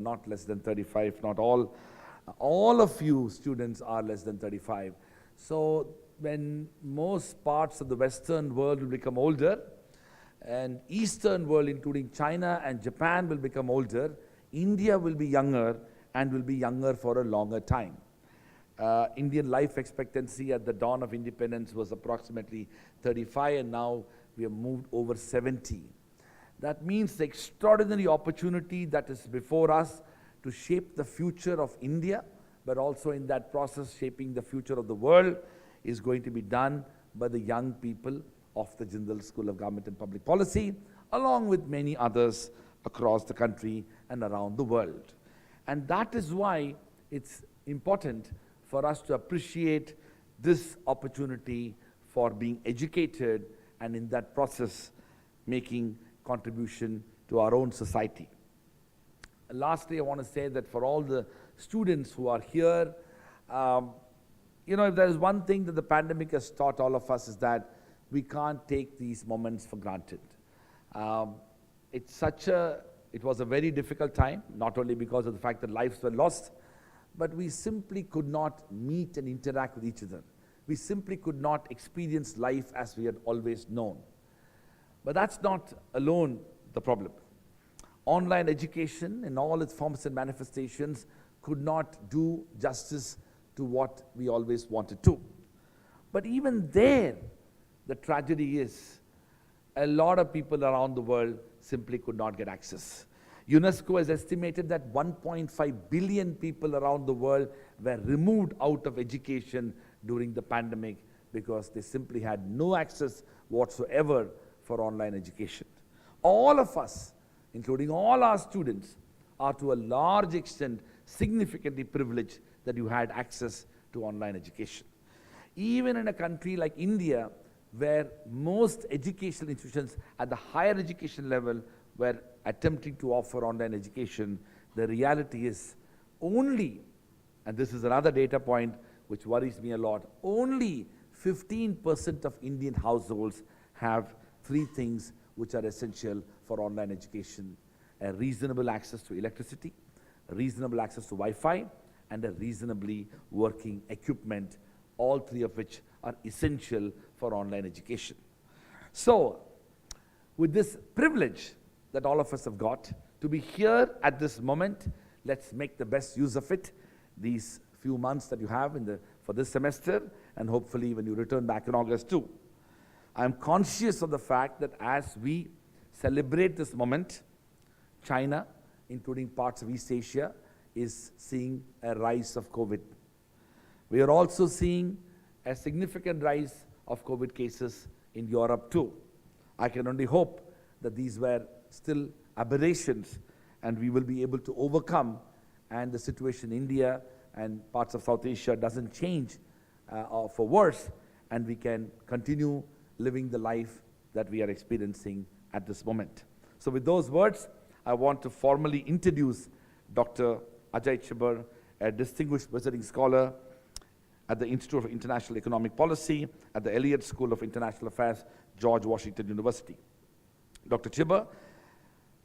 not less than 35, not all of you students are less than 35. So when most parts of the Western world will become older, and Eastern world, including China and Japan, will become older, India will be younger and will be younger for a longer time. Indian life expectancy at the dawn of independence was approximately 35, and now we have moved over 70. That means the extraordinary opportunity that is before us to shape the future of India, but also in that process shaping the future of the world, is going to be done by the young people of the Jindal School of Government and Public Policy, along with many others across the country and around the world. And that is why it's important for us to appreciate this opportunity for being educated and in that process making contribution to our own society. Lastly, I want to say that for all the students who are here, if there is one thing that the pandemic has taught all of us, is that we can't take these moments for granted. It was a very difficult time, not only because of the fact that lives were lost, but we simply could not meet and interact with each other. We simply could not experience life as we had always known. But that's not alone the problem. Online education in all its forms and manifestations could not do justice to what we always wanted to. But even there, the tragedy is a lot of people around the world simply could not get access. UNESCO has estimated that 1.5 billion people around the world were removed out of education during the pandemic because they simply had no access whatsoever for online education. All of us, including all our students, are to a large extent significantly privileged that you had access to online education. Even in a country like India, where most educational institutions at the higher education level were attempting to offer online education, the reality is only, and this is another data point which worries me a lot, only 15% of Indian households have three things which are essential for online education: a reasonable access to electricity, a reasonable access to Wi-Fi, and a reasonably working equipment, all three of which are essential for online education. So, with this privilege that all of us have got to be here at this moment, let's make the best use of it, these few months that you have for this semester, and hopefully when you return back in August too. I'm conscious of the fact that as we celebrate this moment, China, including parts of East Asia, is seeing a rise of COVID. We are also seeing a significant rise of COVID cases in Europe too. I can only hope that these were still aberrations and we will be able to overcome, and the situation in India and parts of South Asia doesn't change for worse, and we can continue living the life that we are experiencing at this moment. So with those words, I want to formally introduce Dr. Ajay Chiber, a distinguished visiting scholar at the Institute of International Economic Policy at the Elliott School of International Affairs, George Washington University. Dr. Chiber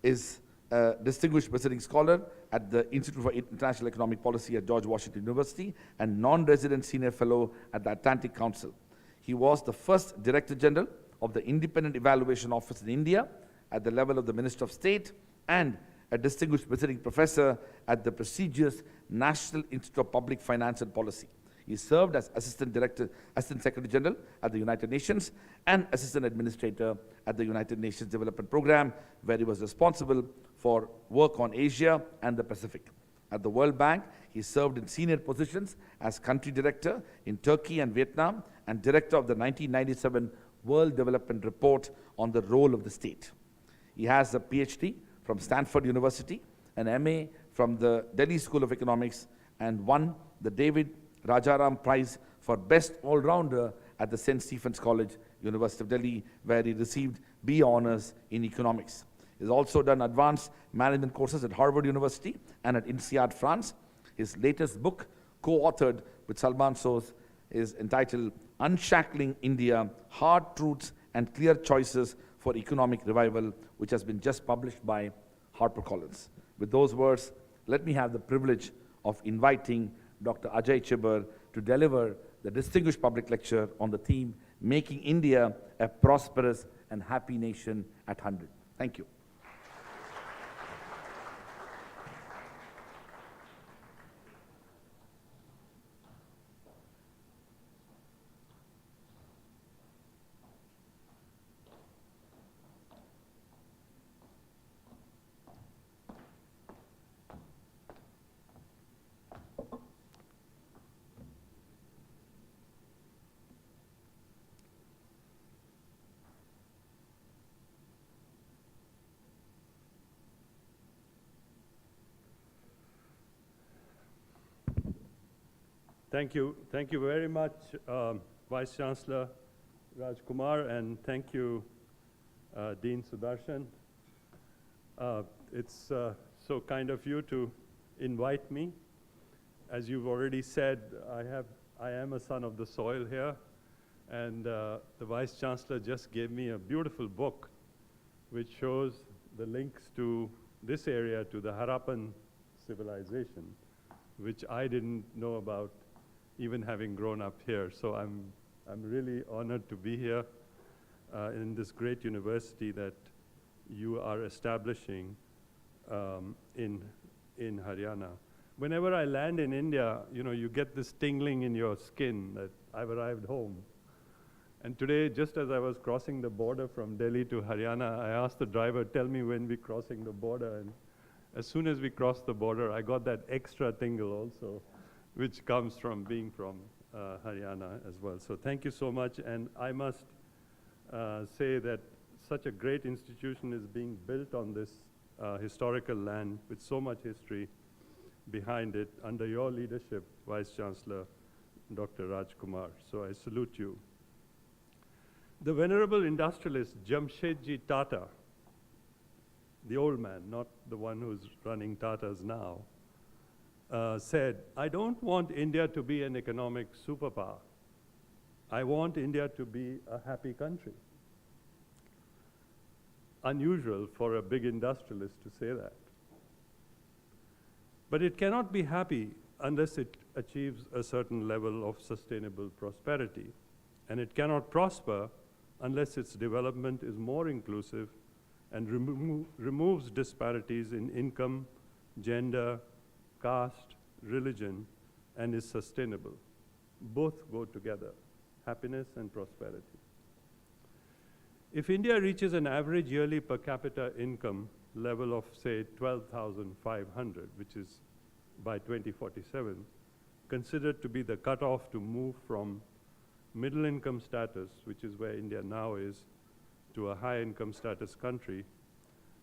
is a distinguished visiting scholar at the Institute for International Economic Policy at George Washington University and non-resident senior fellow at the Atlantic Council. He was the first Director General of the Independent Evaluation Office in India at the level of the Minister of State, and a distinguished visiting professor at the prestigious National Institute of Public Finance and Policy. He served as Assistant Secretary General at the United Nations and Assistant Administrator at the United Nations Development Program, where he was responsible for work on Asia and the Pacific. At the World Bank, he served in senior positions as Country Director in Turkey and Vietnam and Director of the 1997 World Development Report on the Role of the State. He has a PhD from Stanford University, an MA from the Delhi School of Economics, and won the David Rajaram Prize for Best All-Rounder at the St. Stephen's College, University of Delhi, where he received B Honours in Economics. He has also done advanced management courses at Harvard University and at INSEAD, France. His latest book, co-authored with Salman Soz, is entitled Unshackling India: Hard Truths and Clear Choices for Economic Revival, which has been just published by HarperCollins. With those words, let me have the privilege of inviting Dr. Ajay Chiber to deliver the distinguished public lecture on the theme, Making India a Prosperous and Happy Nation at 100. Thank you. Thank you. Thank you very much, Vice Chancellor Raj Kumar, and thank you, Dean Sudarshan. It's so kind of you to invite me. As you've already said, I am a son of the soil here, and the Vice Chancellor just gave me a beautiful book which shows the links to this area, to the Harappan civilization, which I didn't know about, even having grown up here. So I'm really honored to be here in this great university that you are establishing in Haryana. Whenever I land in India, you get this tingling in your skin that I've arrived home. And today, just as I was crossing the border from Delhi to Haryana, I asked the driver, tell me when we're crossing the border. And as soon as we crossed the border, I got that extra tingle also, which comes from being from Haryana as well. So thank you so much. And I must say that such a great institution is being built on this historical land with so much history behind it under your leadership, Vice Chancellor Dr. Raj Kumar. So I salute you. The venerable industrialist Jamshedji Tata, the old man, not the one who's running Tatas now, said, I don't want India to be an economic superpower. I want India to be a happy country. Unusual for a big industrialist to say that. But it cannot be happy unless it achieves a certain level of sustainable prosperity. And it cannot prosper unless its development is more inclusive and removes disparities in income, gender, caste, religion, and is sustainable. Both go together, happiness and prosperity. If India reaches an average yearly per capita income level of, say, 12,500, which is by 2047, considered to be the cutoff to move from middle income status, which is where India now is, to a high income status country,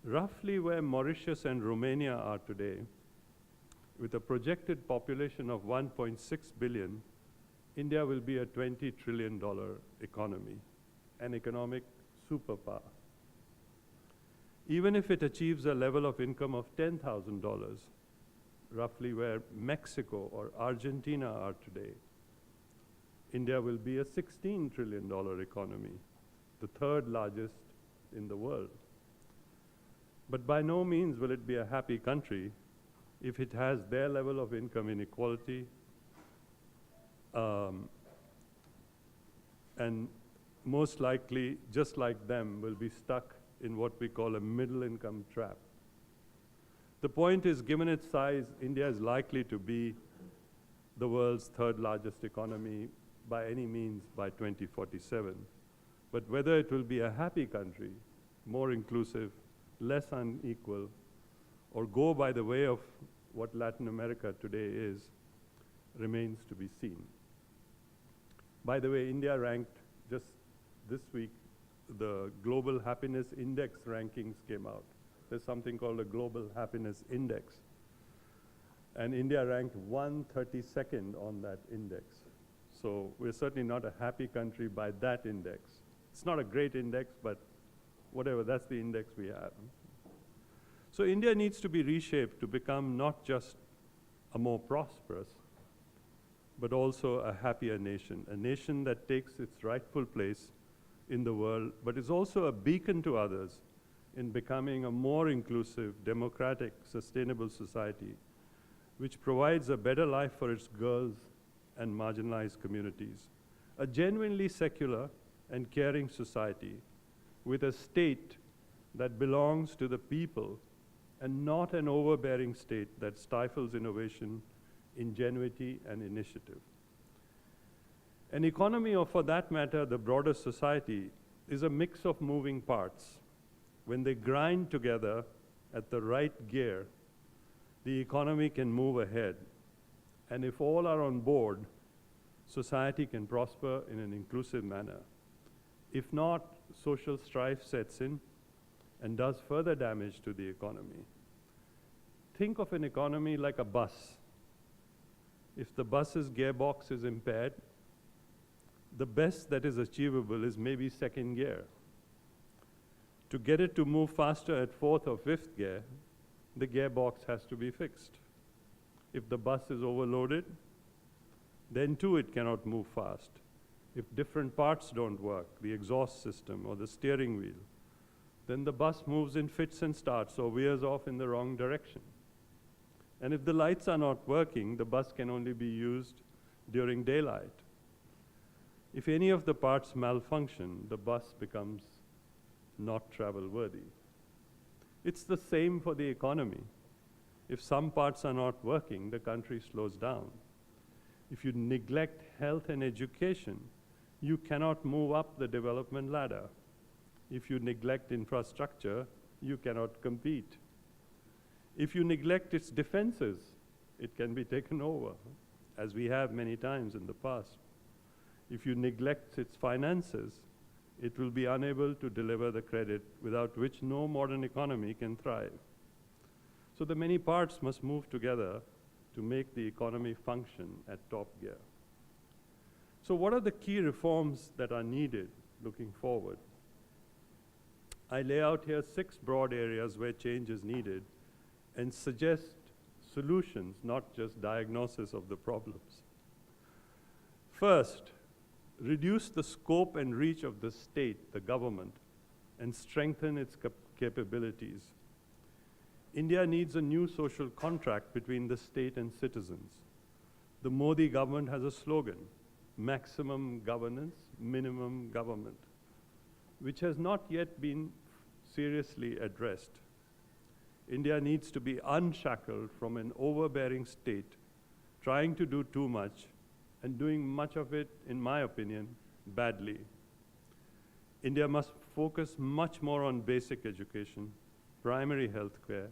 roughly where Mauritius and Romania are today, with a projected population of 1.6 billion, India will be a $20 trillion economy, an economic superpower. Even if it achieves a level of income of $10,000, roughly where Mexico or Argentina are today, India will be a $16 trillion economy, the third largest in the world. But by no means will it be a happy country if it has their level of income inequality and most likely, just like them, will be stuck in what we call a middle income trap. The point is, given its size, India is likely to be the world's third largest economy by any means by 2047. But whether it will be a happy country, more inclusive, less unequal, or go by the way of what Latin America today is, remains to be seen. By the way, India ranked just this week, the Global Happiness Index rankings came out. There's something called a Global Happiness Index. And India ranked 132nd on that index. So we're certainly not a happy country by that index. It's not a great index, but whatever, that's the index we have. So India needs to be reshaped to become not just a more prosperous, but also a happier nation, a nation that takes its rightful place in the world, but is also a beacon to others in becoming a more inclusive, democratic, sustainable society which provides a better life for its girls and marginalized communities. A genuinely secular and caring society with a state that belongs to the people and not an overbearing state that stifles innovation, ingenuity, and initiative. An economy, or for that matter, the broader society, is a mix of moving parts. When they grind together at the right gear, the economy can move ahead. And if all are on board, society can prosper in an inclusive manner. If not, social strife sets in and does further damage to the economy. Think of an economy like a bus. If the bus's gearbox is impaired, the best that is achievable is maybe second gear. To get it to move faster at fourth or fifth gear, the gearbox has to be fixed. If the bus is overloaded, then too it cannot move fast. If different parts don't work, the exhaust system or the steering wheel, then the bus moves in fits and starts or veers off in the wrong direction. And if the lights are not working, the bus can only be used during daylight. If any of the parts malfunction, the bus becomes not travel-worthy. It's the same for the economy. If some parts are not working, the country slows down. If you neglect health and education, you cannot move up the development ladder. If you neglect infrastructure, you cannot compete. If you neglect its defenses, it can be taken over, as we have many times in the past. If you neglect its finances, it will be unable to deliver the credit without which no modern economy can thrive. So the many parts must move together to make the economy function at top gear. So what are the key reforms that are needed looking forward? I lay out here 6 broad areas where change is needed and suggest solutions, not just diagnosis of the problems. First, reduce the scope and reach of the state, the government, and strengthen its capabilities. India needs a new social contract between the state and citizens. The Modi government has a slogan, maximum governance, minimum government, which has not yet been seriously addressed. India needs to be unshackled from an overbearing state trying to do too much and doing much of it, in my opinion, badly. India must focus much more on basic education, primary health care,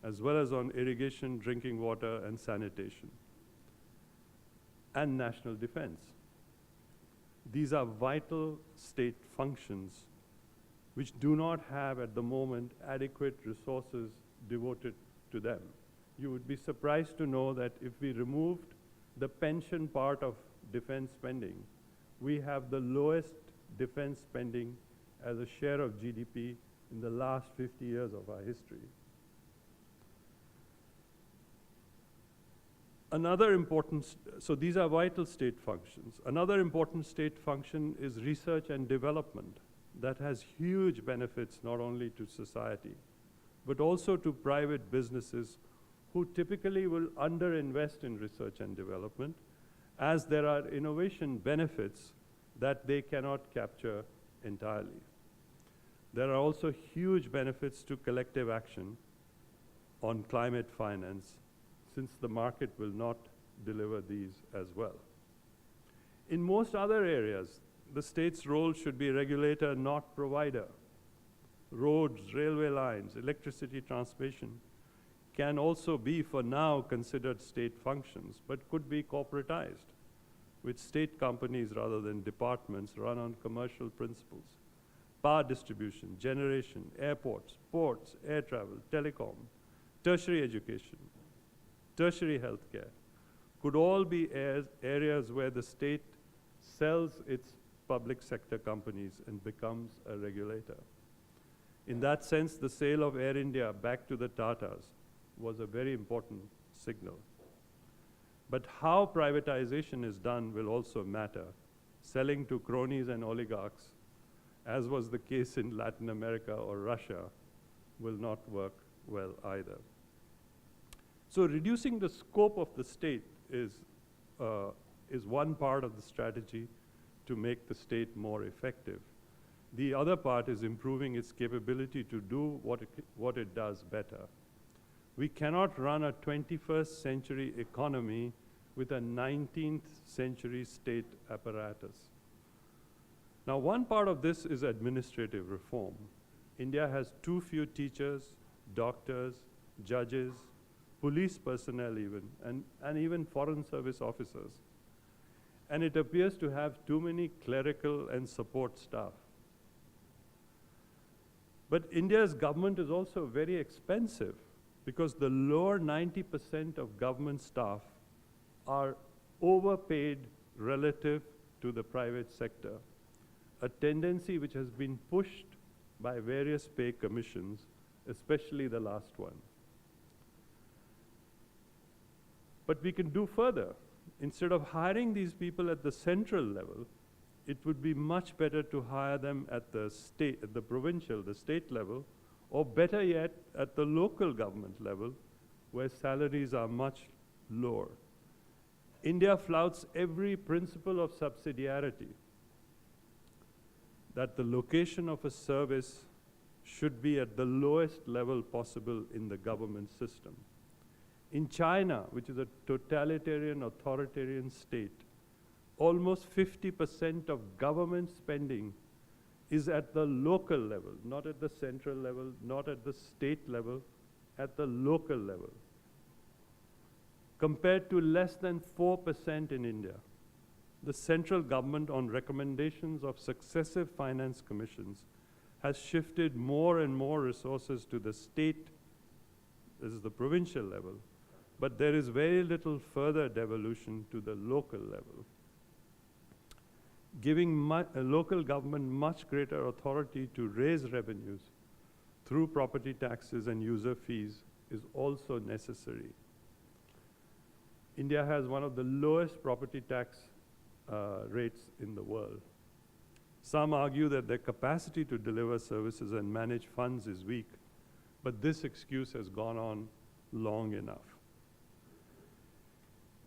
as well as on irrigation, drinking water, and sanitation, and national defense. These are vital state functions which do not have at the moment adequate resources devoted to them. You would be surprised to know that if we removed the pension part of defense spending, we have the lowest defense spending as a share of GDP in the last 50 years of our history. So these are vital state functions. Another important state function is research and development that has huge benefits not only to society, but also to private businesses who typically will underinvest in research and development, as there are innovation benefits that they cannot capture entirely. There are also huge benefits to collective action on climate finance, since the market will not deliver these as well. In most other areas, the state's role should be regulator, not provider. Roads, railway lines, electricity transmission can also be, for now, considered state functions, but could be corporatized with state companies rather than departments run on commercial principles. Power distribution, generation, airports, ports, air travel, telecom, tertiary education, tertiary healthcare could all be areas where the state sells its public sector companies and becomes a regulator. In that sense, the sale of Air India back to the Tatas was a very important signal. But how privatization is done will also matter. Selling to cronies and oligarchs, as was the case in Latin America or Russia, will not work well either. So reducing the scope of the state is one part of the strategy to make the state more effective. The other part is improving its capability to do what it does better. We cannot run a 21st century economy with a 19th century state apparatus. Now, one part of this is administrative reform. India has too few teachers, doctors, judges, police personnel even, and even foreign service officers. And it appears to have too many clerical and support staff. But India's government is also very expensive because the lower 90% of government staff are overpaid relative to the private sector, a tendency which has been pushed by various pay commissions, especially the last one. But we can do further. Instead of hiring these people at the central level, it would be much better to hire them at the state level, or better yet, at the local government level, where salaries are much lower. India flouts every principle of subsidiarity, that the location of a service should be at the lowest level possible in the government system. In China, which is a totalitarian, authoritarian state, almost 50% of government spending is at the local level, not at the central level, not at the state level, at the local level, compared to less than 4% in India. The central government, on recommendations of successive finance commissions, has shifted more and more resources to the state, this is the provincial level, but there is very little further devolution to the local level. Giving a local government much greater authority to raise revenues through property taxes and user fees is also necessary. India has one of the lowest property tax rates in the world. Some argue that their capacity to deliver services and manage funds is weak, but this excuse has gone on long enough.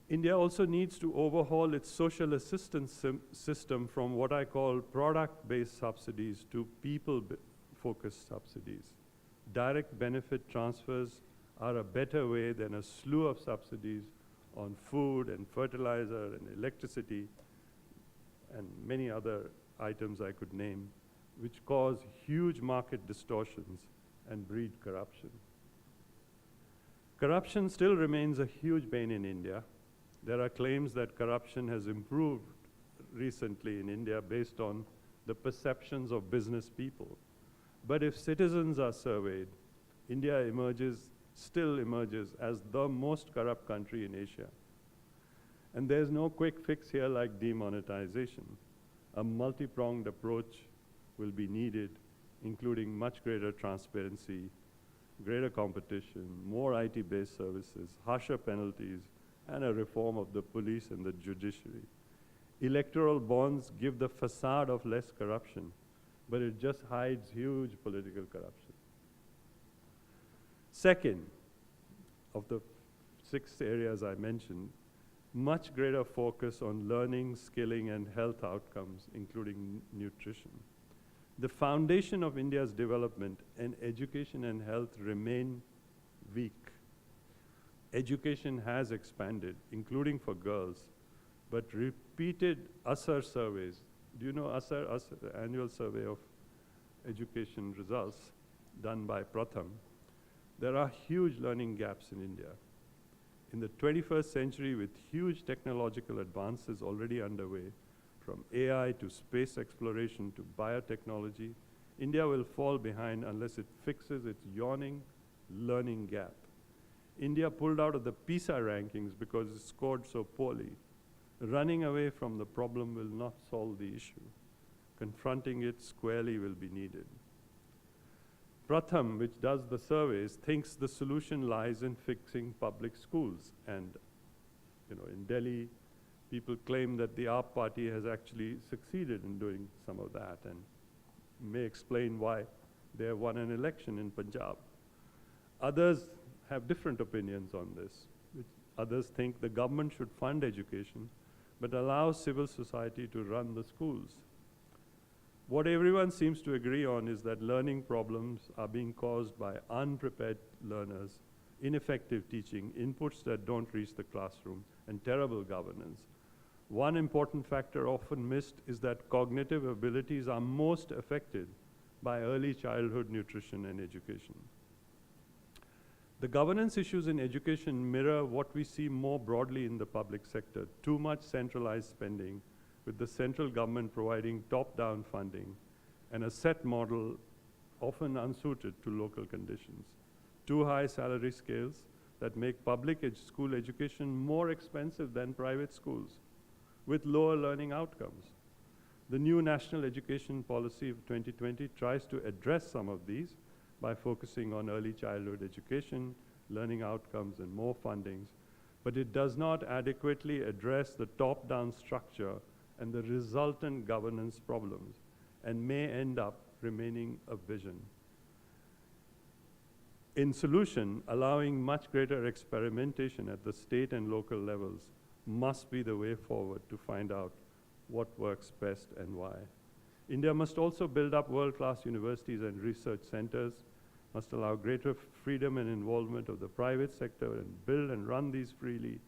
India also needs to overhaul its social assistance system from what I call product-based subsidies to people-focused subsidies. Direct benefit transfers are a better way than a slew of subsidies on food and fertilizer and electricity and many other items I could name, which cause huge market distortions and breed corruption. Corruption still remains a huge bane in India. There are claims that corruption has improved recently in India based on the perceptions of business people. But if citizens are surveyed, India still emerges as the most corrupt country in Asia. And there's no quick fix here like demonetization. A multi-pronged approach will be needed, including much greater transparency, greater competition, more IT-based services, harsher penalties, and a reform of the police and the judiciary. Electoral bonds give the facade of less corruption, but it just hides huge political corruption. Second, of the 6 areas I mentioned, much greater focus on learning, skilling, and health outcomes, including nutrition. The foundation of India's development and education and health remain weak. Education has expanded, including for girls, but repeated ASER surveys. Do you know ASER, the annual survey of education results done by Pratham? There are huge learning gaps in India. In the 21st century, with huge technological advances already underway, from AI to space exploration to biotechnology, India will fall behind unless it fixes its yawning learning gap. India pulled out of the PISA rankings because it scored so poorly. Running away from the problem will not solve the issue. Confronting it squarely will be needed. Pratham, which does the surveys, thinks the solution lies in fixing public schools. And in Delhi, people claim that the AAP party has actually succeeded in doing some of that and may explain why they have won an election in Punjab. Others have different opinions on this. Others think the government should fund education, but allow civil society to run the schools. What everyone seems to agree on is that learning problems are being caused by unprepared learners, ineffective teaching, inputs that don't reach the classroom, and terrible governance. One important factor often missed is that cognitive abilities are most affected by early childhood nutrition and education. The governance issues in education mirror what we see more broadly in the public sector: too much centralized spending, with the central government providing top-down funding, and a set model often unsuited to local conditions. Too high salary scales that make public school education more expensive than private schools, with lower learning outcomes. The new National Education Policy of 2020 tries to address some of these by focusing on early childhood education, learning outcomes, and more fundings, but it does not adequately address the top-down structure and the resultant governance problems, and may end up remaining a vision. In solution, allowing much greater experimentation at the state and local levels must be the way forward to find out what works best and why. India must also build up world-class universities and research centers, must allow greater freedom and involvement of the private sector and build and run these freely,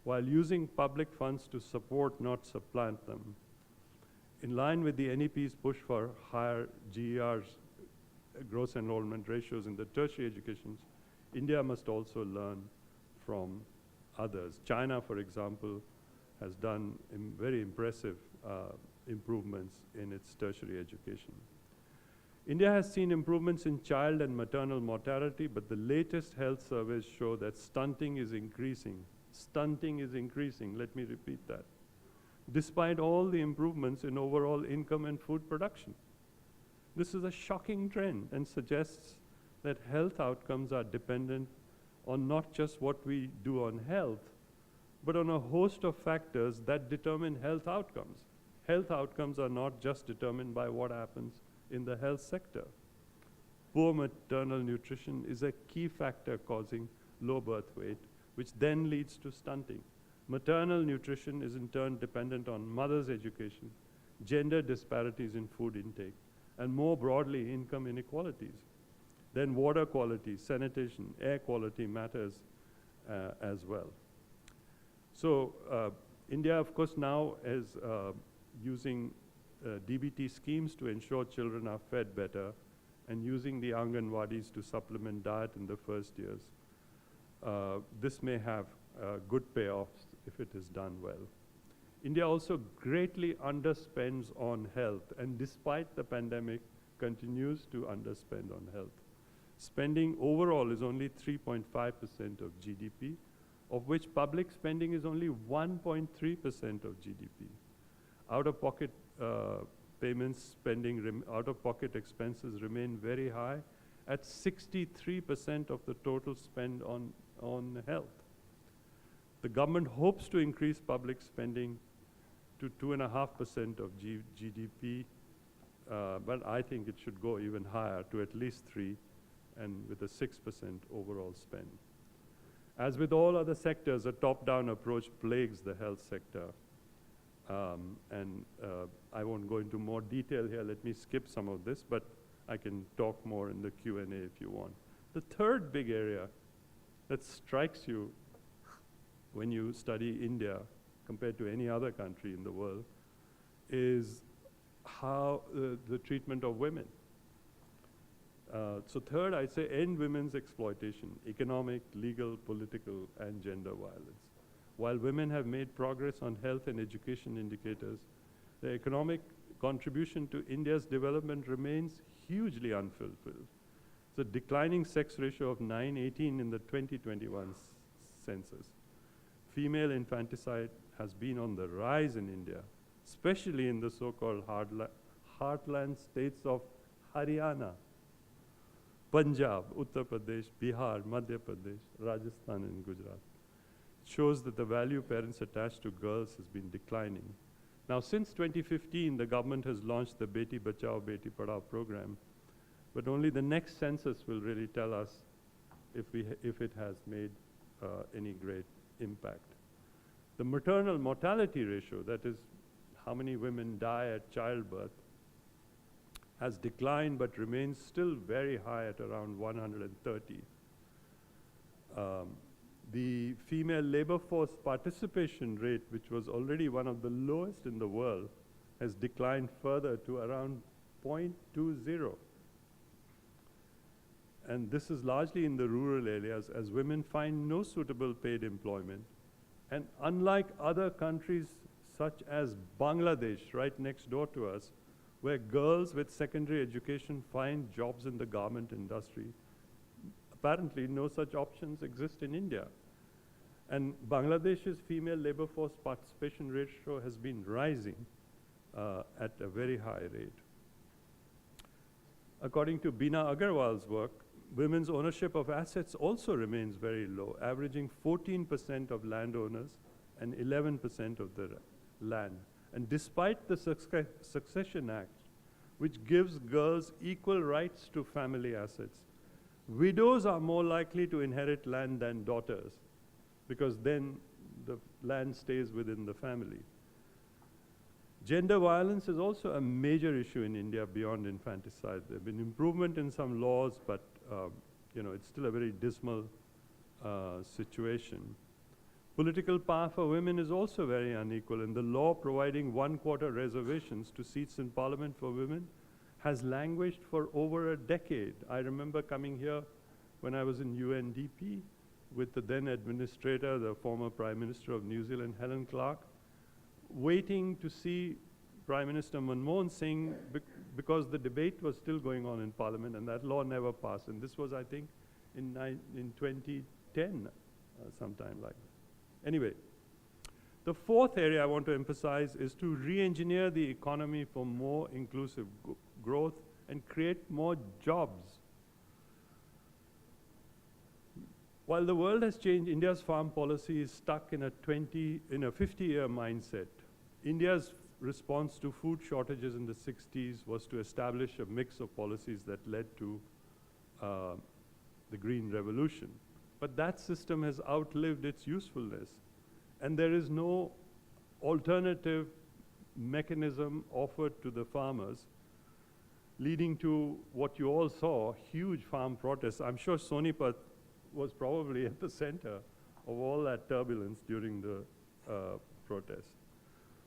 while using public funds to support, not supplant them. In line with the NEP's push for higher GERs, gross enrollment ratios in the tertiary educations, India must also learn from others. China, for example, has done very impressive improvements in its tertiary education. India has seen improvements in child and maternal mortality, but the latest health surveys show that stunting is increasing. Stunting is increasing, let me repeat that, despite all the improvements in overall income and food production. This is a shocking trend and suggests that health outcomes are dependent on not just what we do on health, but on a host of factors that determine health outcomes. Health outcomes are not just determined by what happens in the health sector. Poor maternal nutrition is a key factor causing low birth weight, which then leads to stunting. Maternal nutrition is in turn dependent on mothers' education, gender disparities in food intake, and more broadly, income inequalities. Then water quality, sanitation, air quality matters as well. So India, of course, now is using DBT schemes to ensure children are fed better, and using the Anganwadis to supplement diet in the first years. This may have good payoffs if it is done well. India also greatly underspends on health, and despite the pandemic, continues to underspend on health. Spending overall is only 3.5% of GDP, of which public spending is only 1.3% of GDP. Out-of-pocket payments spending, out-of-pocket expenses remain very high at 63% of the total spend on health. The government hopes to increase public spending to 2.5% of GDP, but I think it should go even higher to at least 3%, and with a 6% overall spend. As with all other sectors, a top-down approach plagues the health sector. I won't go into more detail here. Let me skip some of this, but I can talk more in the Q&A if you want. The third big area that strikes you when you study India compared to any other country in the world is how the treatment of women. So third, I'd say end women's exploitation, economic, legal, political, and gender violence. While women have made progress on health and education indicators, the economic contribution to India's development remains hugely unfulfilled. The declining sex ratio of 9:18 in the 2021 census. Female infanticide has been on the rise in India, especially in the so-called heartland states of Haryana, Punjab, Uttar Pradesh, Bihar, Madhya Pradesh, Rajasthan, and Gujarat. It shows that the value parents attach to girls has been declining. Now, since 2015, the government has launched the Beti Bachao, Beti Padhao program, but only the next census will really tell us if it has made any great impact. The maternal mortality ratio, that is how many women die at childbirth, has declined but remains still very high at around 130. The female labor force participation rate, which was already one of the lowest in the world, has declined further to around 0.20. And this is largely in the rural areas, as women find no suitable paid employment. And unlike other countries such as Bangladesh, right next door to us, where girls with secondary education find jobs in the garment industry, apparently no such options exist in India. And Bangladesh's female labor force participation ratio has been rising at a very high rate. According to Bina Agarwal's work, women's ownership of assets also remains very low, averaging 14% of landowners and 11% of the land. And despite the Succession Act, which gives girls equal rights to family assets, widows are more likely to inherit land than daughters, because then the land stays within the family. Gender violence is also a major issue in India beyond infanticide. There have been improvement in some laws, but it's still a very dismal situation. Political power for women is also very unequal, and the law providing 1/4 reservations to seats in parliament for women has languished for over a decade. I remember coming here when I was in UNDP with the then administrator, the former Prime Minister of New Zealand, Helen Clark, waiting to see Prime Minister Manmohan Singh because the debate was still going on in Parliament, and that law never passed. And this was, I think, in 2010, sometime like that. Anyway, the fourth area I want to emphasize is to re-engineer the economy for more inclusive growth and create more jobs. While the world has changed, India's farm policy is stuck in a 50-year mindset. India's response to food shortages in the 60s was to establish a mix of policies that led to the Green Revolution. But that system has outlived its usefulness, and there is no alternative mechanism offered to the farmers, leading to what you all saw, huge farm protests. I'm sure Sonipat was probably at the center of all that turbulence during the protest.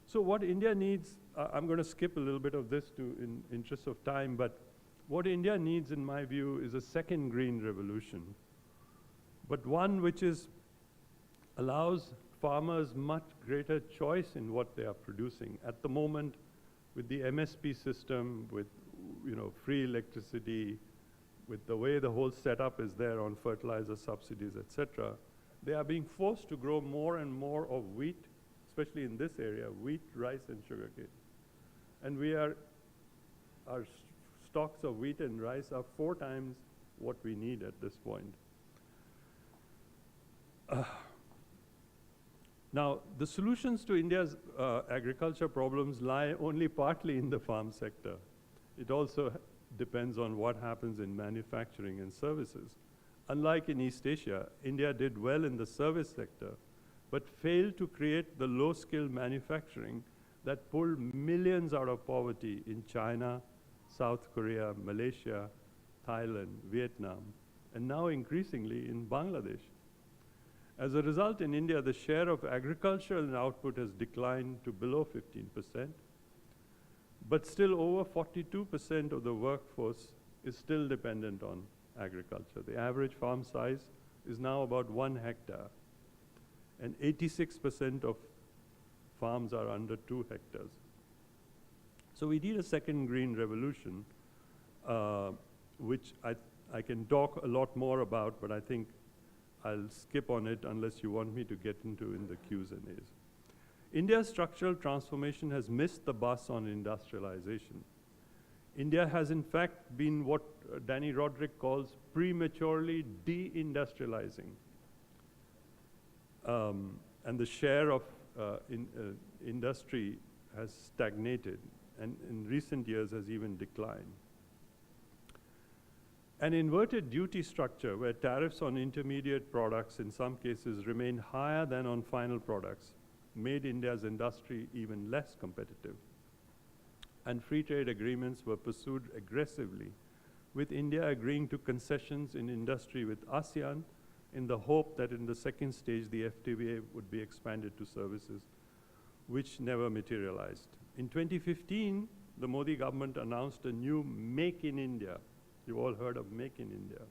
So what India needs, I'm going to skip a little bit of this in interest of time, but what India needs, in my view, is a second green revolution, but one which allows farmers much greater choice in what they are producing. At the moment, with the MSP system, with free electricity, with the way the whole setup is there on fertilizer subsidies, etc., they are being forced to grow more and more of wheat, especially in this area, wheat, rice, and sugarcane. And our stocks of wheat and rice are 4 times what we need at this point. Now, the solutions to India's agriculture problems lie only partly in the farm sector. It also depends on what happens in manufacturing and services. Unlike in East Asia, India did well in the service sector, but failed to create the low-skilled manufacturing that pulled millions out of poverty in China, South Korea, Malaysia, Thailand, Vietnam, and now increasingly in Bangladesh. As a result, in India, the share of agricultural output has declined to below 15%, but still over 42% of the workforce is still dependent on agriculture. The average farm size is now about 1 hectare, and 86% of farms are under 2 hectares. So we need a second green revolution, which I can talk a lot more about, but I think I'll skip on it unless you want me to get into in the Q's and A's. India's structural transformation has missed the bus on industrialization. India has in fact been what Danny Roderick calls prematurely de-industrializing. And the share of industry has stagnated, and in recent years has even declined. An inverted duty structure where tariffs on intermediate products in some cases remain higher than on final products made India's industry even less competitive. And free trade agreements were pursued aggressively, with India agreeing to concessions in industry with ASEAN in the hope that in the second stage the FTA would be expanded to services, which never materialized. In 2015, the Modi government announced a new Make in India, you've all heard of Make in India,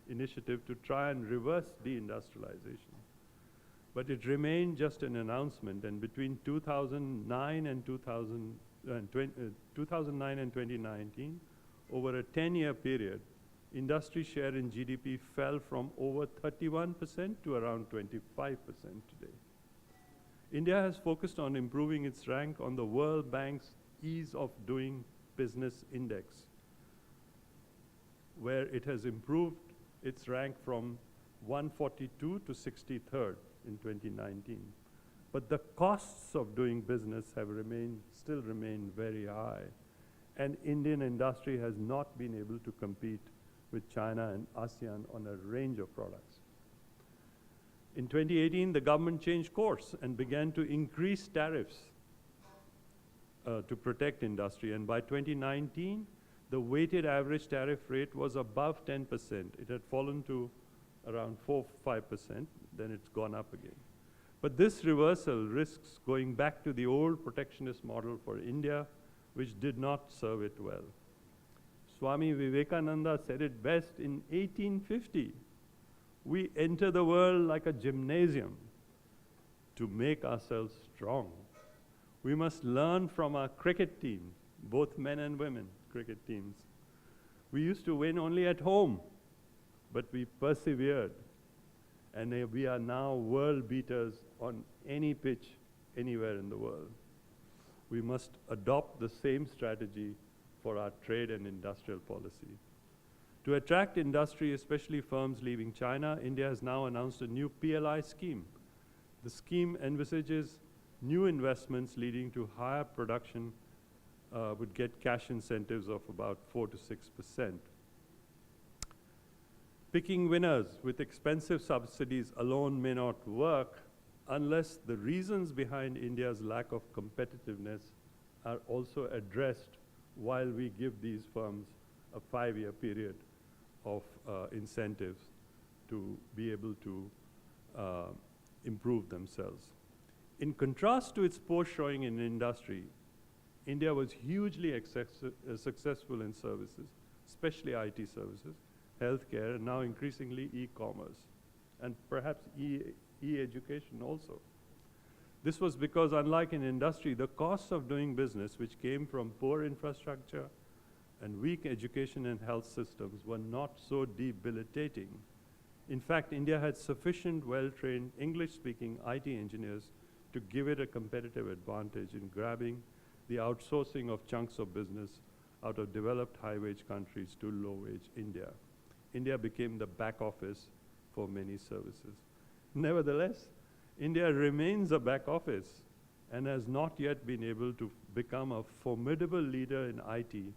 initiative to try and reverse deindustrialization. But it remained just an announcement, and between 2009 and 2019, over a 10-year period, industry share in GDP fell from over 31% to around 25% today. India has focused on improving its rank on the World Bank's Ease of Doing Business Index, where it has improved its rank from 142 to 63rd in 2019. But the costs of doing business have still remained very high, and Indian industry has not been able to compete with China and ASEAN on a range of products. In 2018, the government changed course and began to increase tariffs to protect industry, and by 2019, the weighted average tariff rate was above 10%. It had fallen to around 4-5%, then it's gone up again. But this reversal risks going back to the old protectionist model for India, which did not serve it well. Swami Vivekananda said it best in 1850. We enter the world like a gymnasium to make ourselves strong. We must learn from our cricket team, both men and women cricket teams. We used to win only at home, but we persevered. And we are now world beaters on any pitch anywhere in the world. We must adopt the same strategy for our trade and industrial policy. To attract industry, especially firms leaving China, India has now announced a new PLI scheme. The scheme envisages new investments leading to higher production would get cash incentives of about 4 to 6%. Picking winners with expensive subsidies alone may not work unless the reasons behind India's lack of competitiveness are also addressed while we give these firms a 5-year period of incentives to be able to improve themselves. In contrast to its poor showing in industry, India was hugely successful in services, especially IT services, healthcare, and now increasingly e-commerce, and perhaps e-education also. This was because, unlike in industry, the costs of doing business, which came from poor infrastructure and weak education and health systems, were not so debilitating. In fact, India had sufficient well-trained English-speaking IT engineers to give it a competitive advantage in grabbing the outsourcing of chunks of business out of developed high-wage countries to low-wage India. India became the back office for many services. Nevertheless, India remains a back office and has not yet been able to become a formidable leader in IT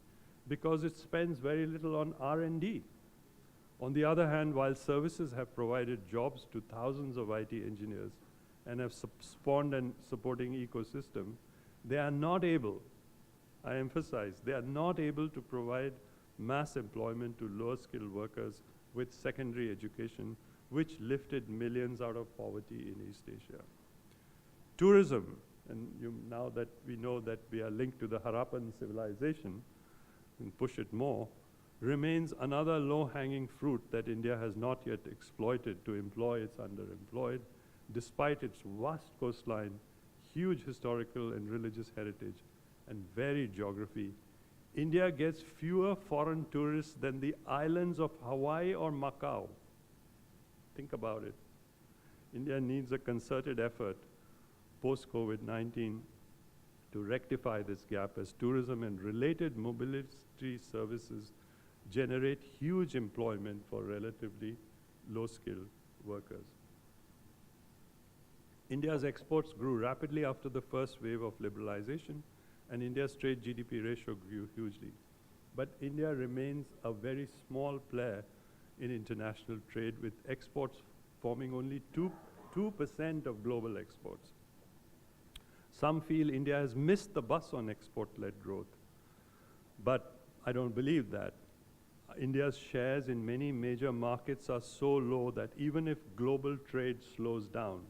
because it spends very little on R&D. On the other hand, while services have provided jobs to thousands of IT engineers and have spawned a supporting ecosystem, they are not able, I emphasize, they are not able to provide mass employment to lower-skilled workers with secondary education, which lifted millions out of poverty in East Asia. Tourism, and now that we know that we are linked to the Harappan civilization, and push it more, remains another low-hanging fruit that India has not yet exploited to employ its underemployed, despite its vast coastline, huge historical and religious heritage, and varied geography. India gets fewer foreign tourists than the islands of Hawaii or Macau. Think about it. India needs a concerted effort post-COVID-19 to rectify this gap, as tourism and related mobility services generate huge employment for relatively low-skilled workers. India's exports grew rapidly after the first wave of liberalization, and India's trade GDP ratio grew hugely. but India remains a very small player in international trade, with exports forming only 2% of global exports. Some feel India has missed the bus on export-led growth, but I don't believe that. India's shares in many major markets are so low that even if global trade slows down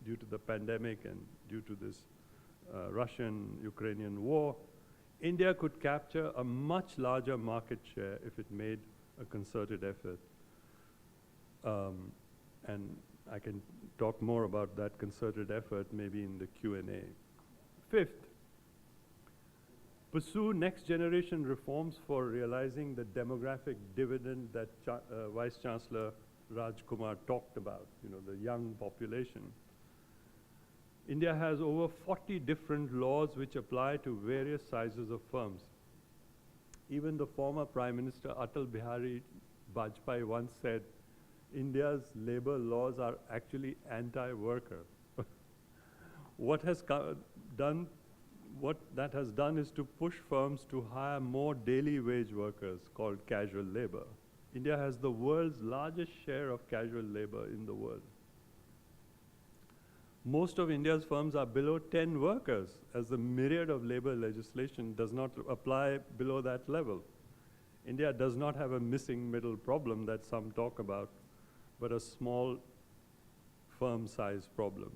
due to the pandemic and due to this Russian-Ukrainian war, India could capture a much larger market share if it made a concerted effort. And I can talk more about that concerted effort maybe in the Q&A. Fifth, pursue next-generation reforms for realizing the demographic dividend that Vice-Chancellor Rajkumar talked about, the young population. India has over 40 different laws which apply to various sizes of firms. Even the former Prime Minister Atal Bihari Vajpayee once said, India's labor laws are actually anti-worker. What that has done is to push firms to hire more daily wage workers called casual labor. India has the world's largest share of casual labor in the world. Most of India's firms are below 10 workers, as the myriad of labor legislation does not apply below that level. India does not have a missing middle problem that some talk about, but a small firm size problem.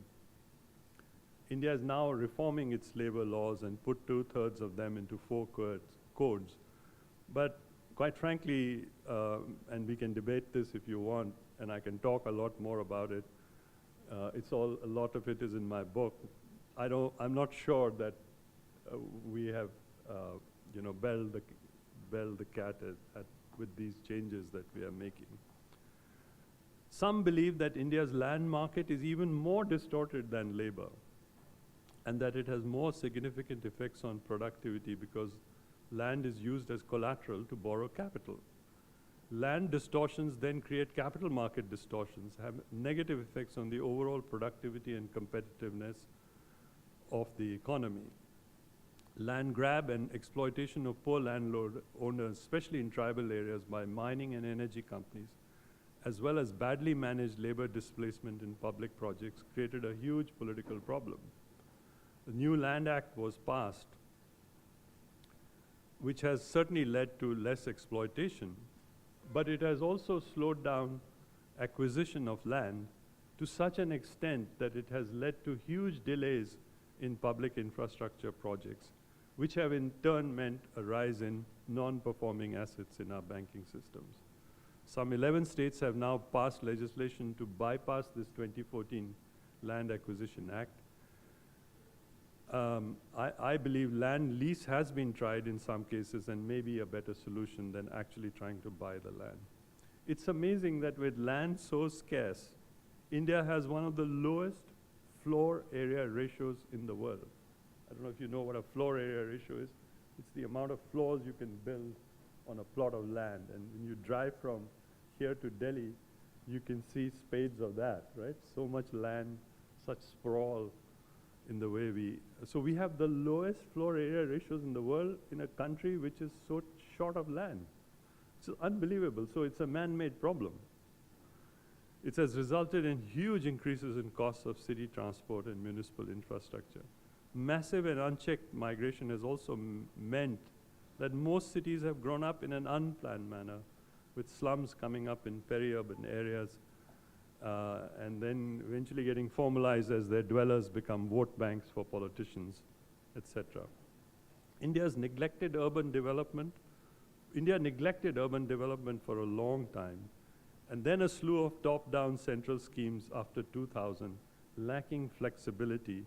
India is now reforming its labor laws and put 2/3 of them into 4 codes. But quite frankly, and we can debate this if you want, and I can talk a lot more about it, a lot of it is in my book. I'm not sure that we have, belled the cat with these changes that we are making. Some believe that India's land market is even more distorted than labor, and that it has more significant effects on productivity because land is used as collateral to borrow capital. Land distortions then create capital market distortions, have negative effects on the overall productivity and competitiveness of the economy. Land grab and exploitation of poor landlord owners, especially in tribal areas, by mining and energy companies, as well as badly managed labor displacement in public projects, created a huge political problem. The new Land Act was passed, which has certainly led to less exploitation, but it has also slowed down acquisition of land to such an extent that it has led to huge delays in public infrastructure projects, which have in turn meant a rise in non-performing assets in our banking systems. Some 11 states have now passed legislation to bypass this 2014 Land Acquisition Act. I believe land lease has been tried in some cases and may be a better solution than actually trying to buy the land. It's amazing that with land so scarce, India has one of the lowest floor area ratios in the world. I don't know if you know what a floor area ratio is. It's the amount of floors you can build on a plot of land. And when you drive from here to Delhi, you can see spades of that, right? So much land, such sprawl in the way so we have the lowest floor area ratios in the world in a country which is so short of land. It's unbelievable. So it's a man-made problem. It has resulted in huge increases in costs of city transport and municipal infrastructure. Massive and unchecked migration has also meant that most cities have grown up in an unplanned manner, with slums coming up in peri-urban areas, and then eventually getting formalized as their dwellers become vote banks for politicians, etc. India neglected urban development for a long time, and then a slew of top-down central schemes after 2000, lacking flexibility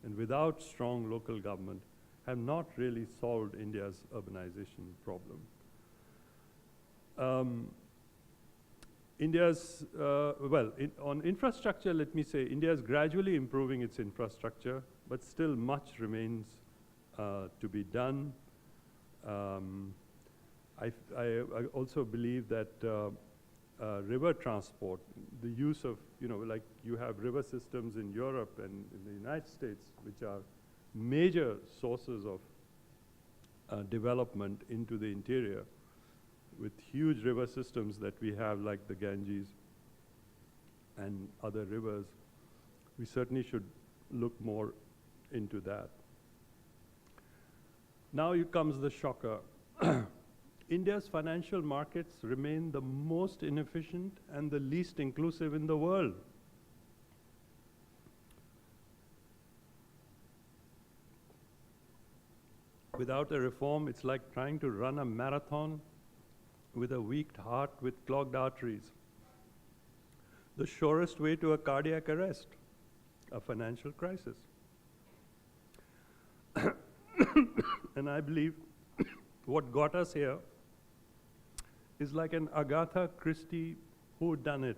and without strong local government, have not really solved India's urbanization problem. On infrastructure, let me say, India is gradually improving its infrastructure, but still much remains to be done. I also believe that river transport, the use of, like you have river systems in Europe and in the United States, which are major sources of development into the interior with huge river systems that we have, like the Ganges and other rivers. We certainly should look more into that. Now comes the shocker. India's financial markets remain the most inefficient and the least inclusive in the world. Without a reform, it's like trying to run a marathon with a weak heart with clogged arteries. The surest way to a cardiac arrest, a financial crisis. And I believe what got us here is like an Agatha Christie whodunit.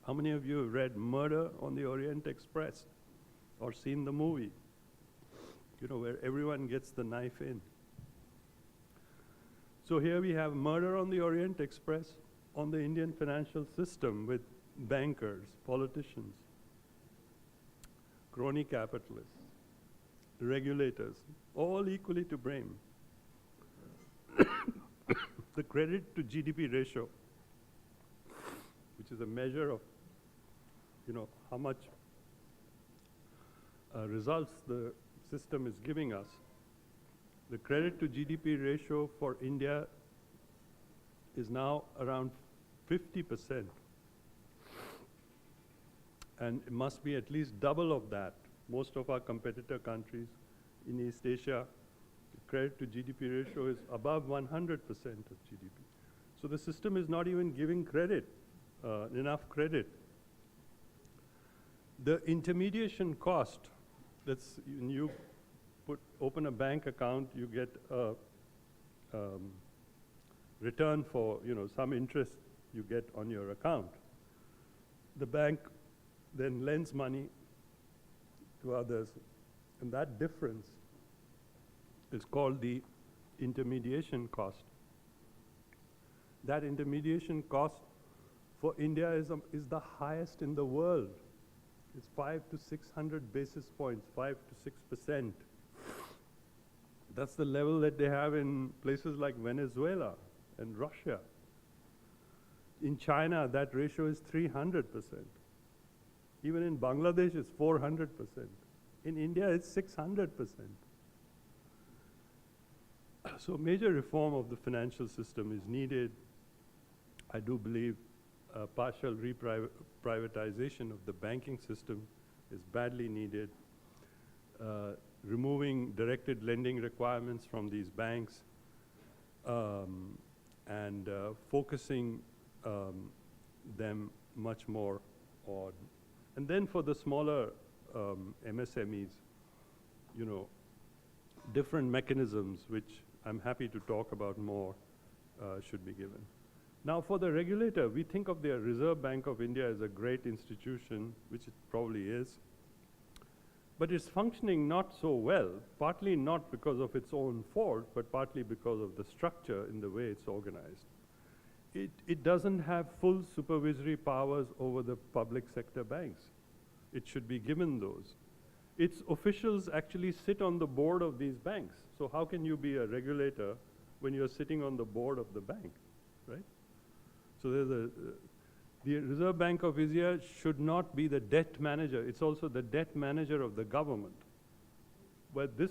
How many of you have read Murder on the Orient Express or seen the movie? You know, where everyone gets the knife in. So here we have Murder on the Orient Express on the Indian financial system with bankers, politicians, crony capitalists, regulators, all equally to blame. The credit to GDP ratio, which is a measure of, you know, how much results the system is giving us. The credit to GDP ratio for India is now around 50%. And it must be at least double of that. Most of our competitor countries in East Asia, the credit to GDP ratio is above 100% of GDP. So the system is not even giving credit, enough credit. The intermediation cost, that's when you open a bank account, you get a return for, you know, some interest you get on your account. The bank then lends money to others, and that difference is called the intermediation cost. That intermediation cost for India is the highest in the world. It's 500 to 600 basis points, 5 to 6%. That's the level that they have in places like Venezuela and Russia. In China, that ratio is 300%. Even in Bangladesh, it's 400%. In India, it's 600%. So major reform of the financial system is needed. I do believe partial privatization of the banking system is badly needed. Removing directed lending requirements from these banks and focusing them much more on. And then for the smaller MSMEs, you know, different mechanisms, which I'm happy to talk about more, should be given. Now for the regulator, we think of the Reserve Bank of India as a great institution, which it probably is. But it's functioning not so well, partly not because of its own fault, but partly because of the structure in the way it's organized. It doesn't have full supervisory powers over the public sector banks. It should be given those. Its officials actually sit on the board of these banks. So how can you be a regulator when you're sitting on the board of the bank, right? So there's the Reserve Bank of India should not be the debt manager. It's also the debt manager of the government. But this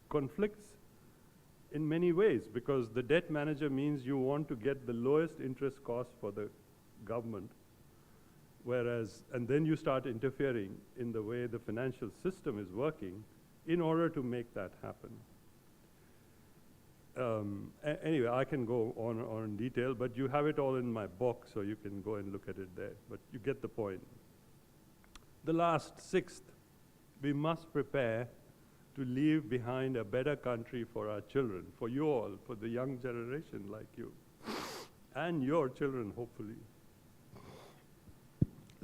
conflicts in many ways, because the debt manager means you want to get the lowest interest cost for the government, whereas, and then you start interfering in the way the financial system is working in order to make that happen. Anyway, I can go on in detail, but you have it all in my book, so you can go and look at it there. But you get the point. The last, sixth, we must prepare to leave behind a better country for our children, for you all, for the young generation like you, and your children, hopefully.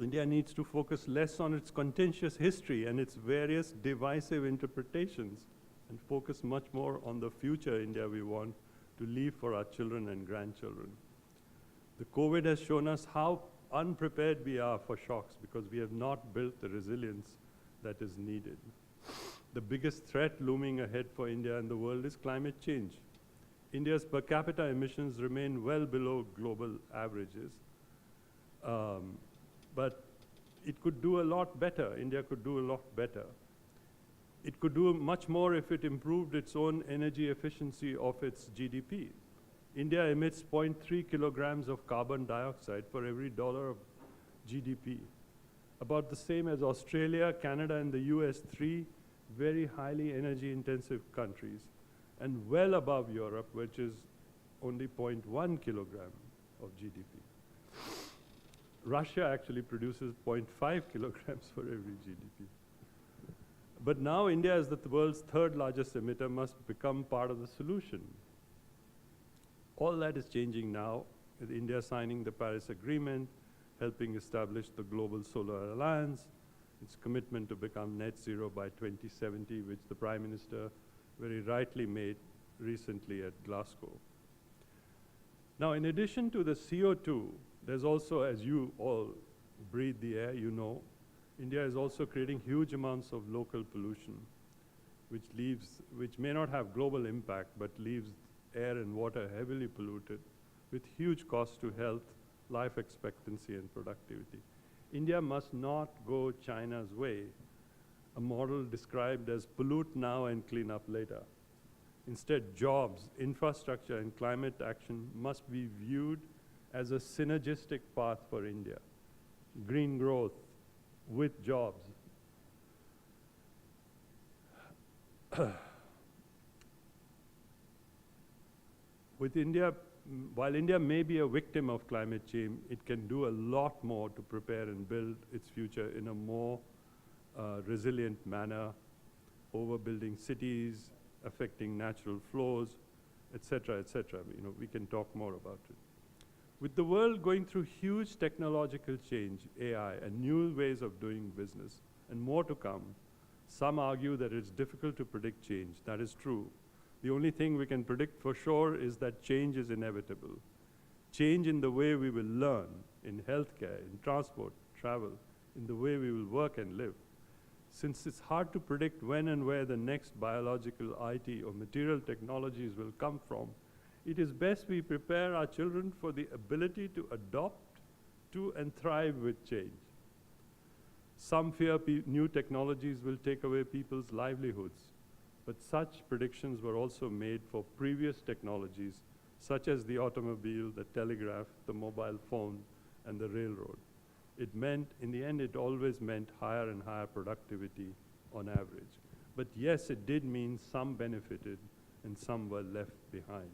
India needs to focus less on its contentious history and its various divisive interpretations, and focus much more on the future India we want to leave for our children and grandchildren. The COVID has shown us how unprepared we are for shocks, because we have not built the resilience that is needed. the biggest threat looming ahead for India and the world is climate change. India's per capita emissions remain well below global averages, but it could do a lot better. India could do a lot better. It could do much more if it improved its own energy efficiency of its GDP. India emits 0.3 kilograms of carbon dioxide for every dollar of GDP. About the same as Australia, Canada, and the US, three very highly energy-intensive countries, and well above Europe, which is only 0.1 kilogram of GDP. Russia actually produces 0.5 kilograms for every GDP. But now India, as the world's third largest emitter, must become part of the solution. All that is changing now, with India signing the Paris Agreement, helping establish the Global Solar Alliance, its commitment to become net zero by 2070, which the Prime Minister very rightly made recently at Glasgow. Now, in addition to the CO2, there's also, as you all breathe the air, you know, India is also creating huge amounts of local pollution, which may not have global impact, but leaves air and water heavily polluted with huge costs to health, life expectancy, and productivity. India must not go China's way, a model described as pollute now and clean up later. Instead, jobs, infrastructure, and climate action must be viewed as a synergistic path for India. Green growth with jobs. With India, while India may be a victim of climate change, it can do a lot more to prepare and build its future in a more resilient manner, overbuilding cities, affecting natural flows, etc., etc. You know, we can talk more about it. With the world going through huge technological change, AI, and new ways of doing business, and more to come, some argue that it's difficult to predict change. That is true. The only thing we can predict for sure is that change is inevitable. Change in the way we will learn, in healthcare, in transport, travel, in the way we will work and live. Since it's hard to predict when and where the next biological, IT, or material technologies will come from, it is best we prepare our children for the ability to adopt to and thrive with change. Some fear new technologies will take away people's livelihoods, but such predictions were also made for previous technologies, such as the automobile, the telegraph, the mobile phone, and the railroad. It meant, in the end, it always meant higher and higher productivity on average. But yes, it did mean some benefited and some were left behind.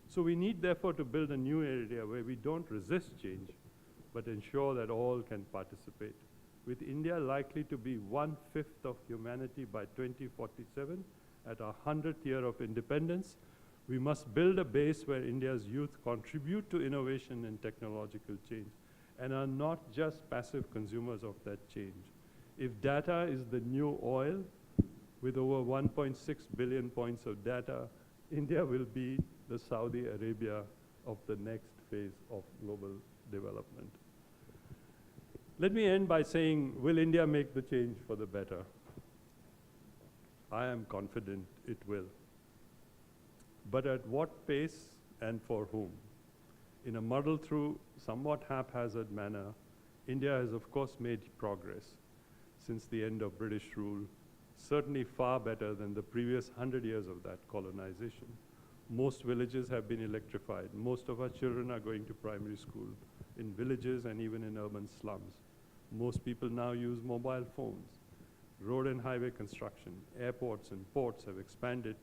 So we need, therefore, to build a new area where we don't resist change, but ensure that all can participate. With India likely to be 1/5 of humanity by 2047, at our 100th year of independence, we must build a base where India's youth contribute to innovation and technological change, and are not just passive consumers of that change. If data is the new oil, with over 1.6 billion points of data, India will be the Saudi Arabia of the next phase of global development. Let me end by saying, will India make the change for the better? I am confident it will. But at what pace and for whom? In a muddled-through, somewhat haphazard manner, India has of course made progress since the end of British rule, certainly far better than the previous 100 years of that colonization. Most villages have been electrified. Most of our children are going to primary school in villages and even in urban slums. Most people now use mobile phones. Road and highway construction, airports and ports have expanded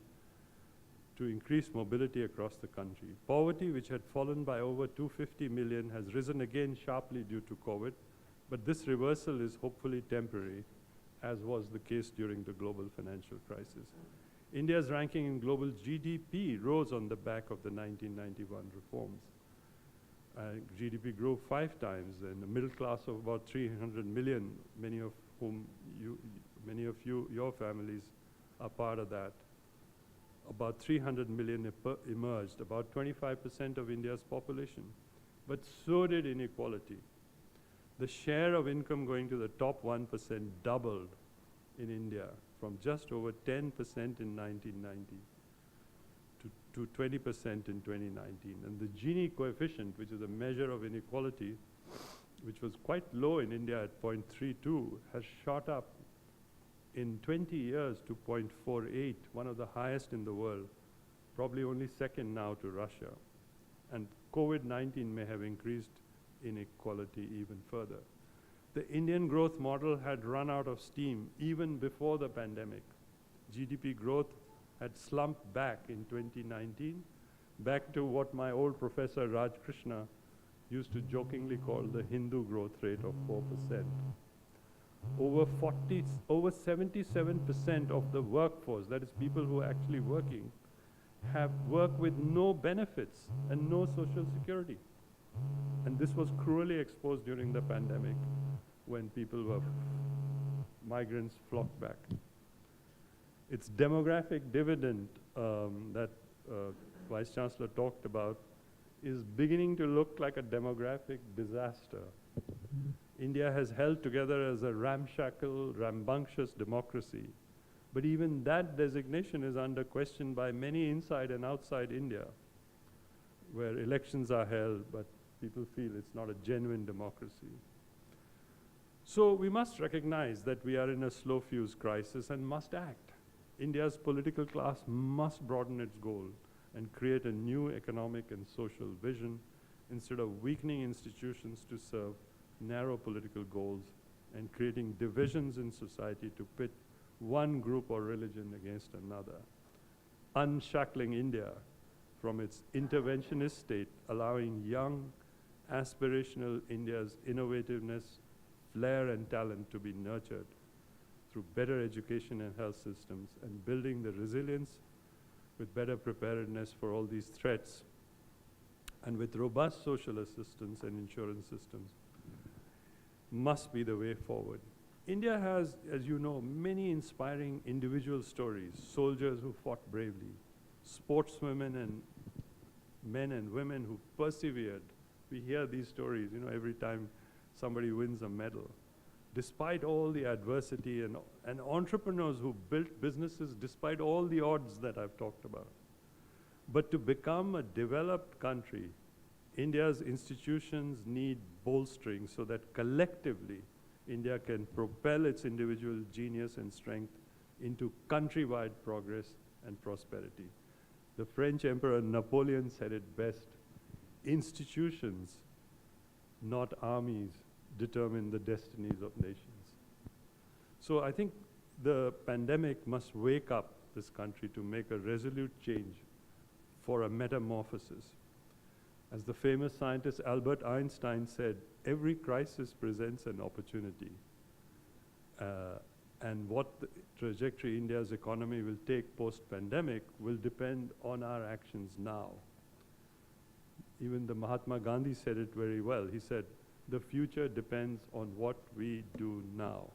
to increase mobility across the country. Poverty, which had fallen by over 250 million, has risen again sharply due to COVID, but this reversal is hopefully temporary, as was the case during the global financial crisis. India's ranking in global GDP rose on the back of the 1991 reforms. GDP grew 5 times, and a middle class of about 300 million, many of you, your families, are part of that. About 300 million emerged, about 25% of India's population. But so did inequality. The share of income going to the top 1% doubled in India, from just over 10% in 1990 to 20% in 2019. And the Gini coefficient, which is a measure of inequality, which was quite low in India at 0.32, has shot up in 20 years to 0.48, one of the highest in the world, probably only second now to Russia. And COVID-19 may have increased inequality even further. The Indian growth model had run out of steam even before the pandemic. GDP growth had slumped back in 2019, back to what my old professor Raj Krishna used to jokingly call the Hindu growth rate of 4%. Over 77% of the workforce, that is people who are actually working, have work with no benefits and no social security. And this was cruelly exposed during the pandemic when migrants flocked back. Its demographic dividend that Vice Chancellor talked about is beginning to look like a demographic disaster. India has held together as a ramshackle, rambunctious democracy. But even that designation is under question by many inside and outside India, where elections are held, but people feel it's not a genuine democracy. So we must recognize that we are in a slow fuse crisis and must act. India's political class must broaden its goal and create a new economic and social vision instead of weakening institutions to serve narrow political goals and creating divisions in society to pit one group or religion against another. Unshackling India from its interventionist state, allowing young, aspirational India's innovativeness, flair and talent to be nurtured through better education and health systems, and building the resilience with better preparedness for all these threats, and with robust social assistance and insurance systems, must be the way forward. India has, as you know, many inspiring individual stories, soldiers who fought bravely, sportswomen and men and women who persevered. We hear these stories, every time somebody wins a medal. Despite all the adversity, and entrepreneurs who built businesses despite all the odds that I've talked about. But to become a developed country, India's institutions need bolstering so that collectively India can propel its individual genius and strength into countrywide progress and prosperity. The French Emperor Napoleon said it best: institutions, not armies, determine the destinies of nations. So I think the pandemic must wake up this country to make a resolute change for a metamorphosis. As the famous scientist Albert Einstein said, every crisis presents an opportunity. And what the trajectory India's economy will take post-pandemic will depend on our actions now. Even the Mahatma Gandhi said it very well. He said, the future depends on what we do now.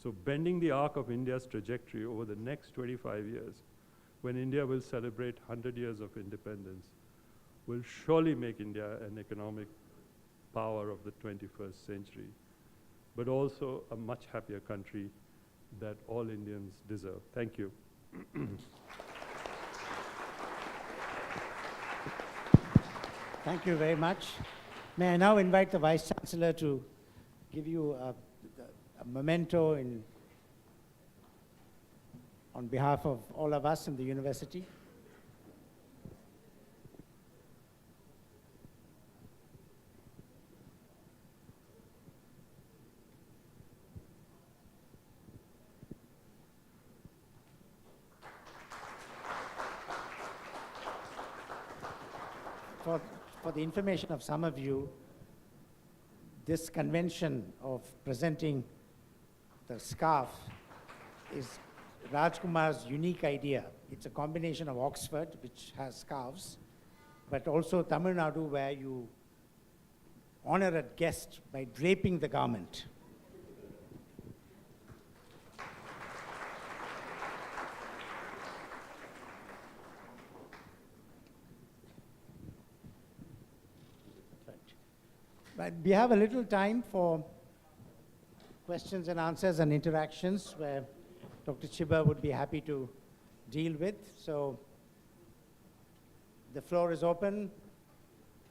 So bending the arc of India's trajectory over the next 25 years, when India will celebrate 100 years of independence, will surely make India an economic power of the 21st century, but also a much happier country that all Indians deserve. Thank you. Thank you very much. May I now invite the Vice Chancellor to give you a memento on behalf of all of us in the university. For the information of some of you, this convention of presenting the scarf is Rajkumar's unique idea. It's a combination of Oxford, which has scarves, but also Tamil Nadu, where you honor a guest by draping the garment. But we have a little time for questions and answers and interactions, where Dr. Chiber would be happy to deal with. So the floor is open.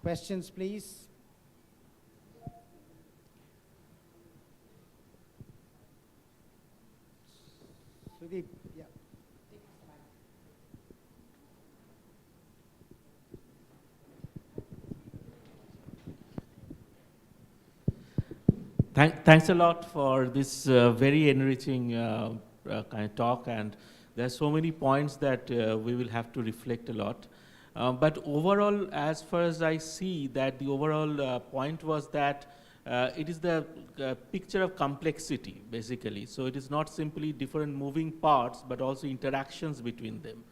Questions, please. Sudeep, yeah. Thanks a lot for this very enriching kind of talk, and there are so many points that we will have to reflect a lot. But overall, as far as I see, that the overall point was that it is the picture of complexity, basically. So it is not simply different moving parts, but also interactions between them.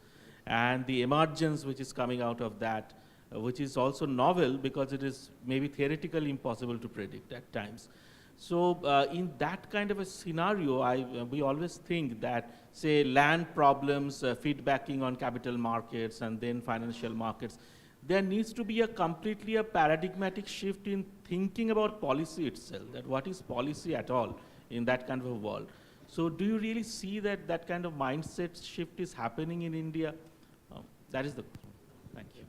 And the emergence which is coming out of that, which is also novel because it is maybe theoretically impossible to predict at times. So in that kind of a scenario, we always think that, say, land problems, feedbacking on capital markets and then financial markets, there needs to be a completely a paradigmatic shift in thinking about policy itself, that what is policy at all in that kind of a world. So do you really see that that kind of mindset shift is happening in India? That is the question. Thank you.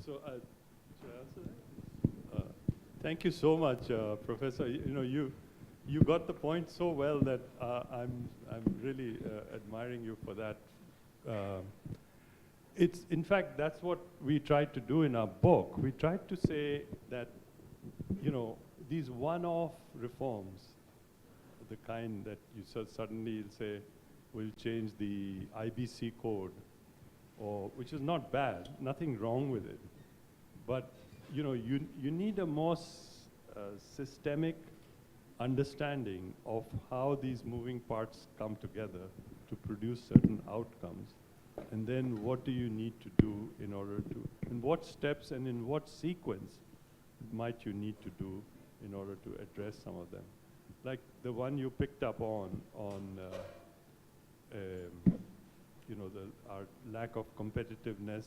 So, should I answer that? Thank you so much, Professor. You got the point so well that I'm really admiring you for that. In fact, that's what we tried to do in our book. We tried to say that, these one-off reforms, the kind that you suddenly say will change the IBC code, which is not bad, nothing wrong with it. But you need a more systemic understanding of how these moving parts come together to produce certain outcomes. And then what do you need to do in order to, and what steps and in what sequence might you need to do in order to address some of them. Like the one you picked up on our lack of competitiveness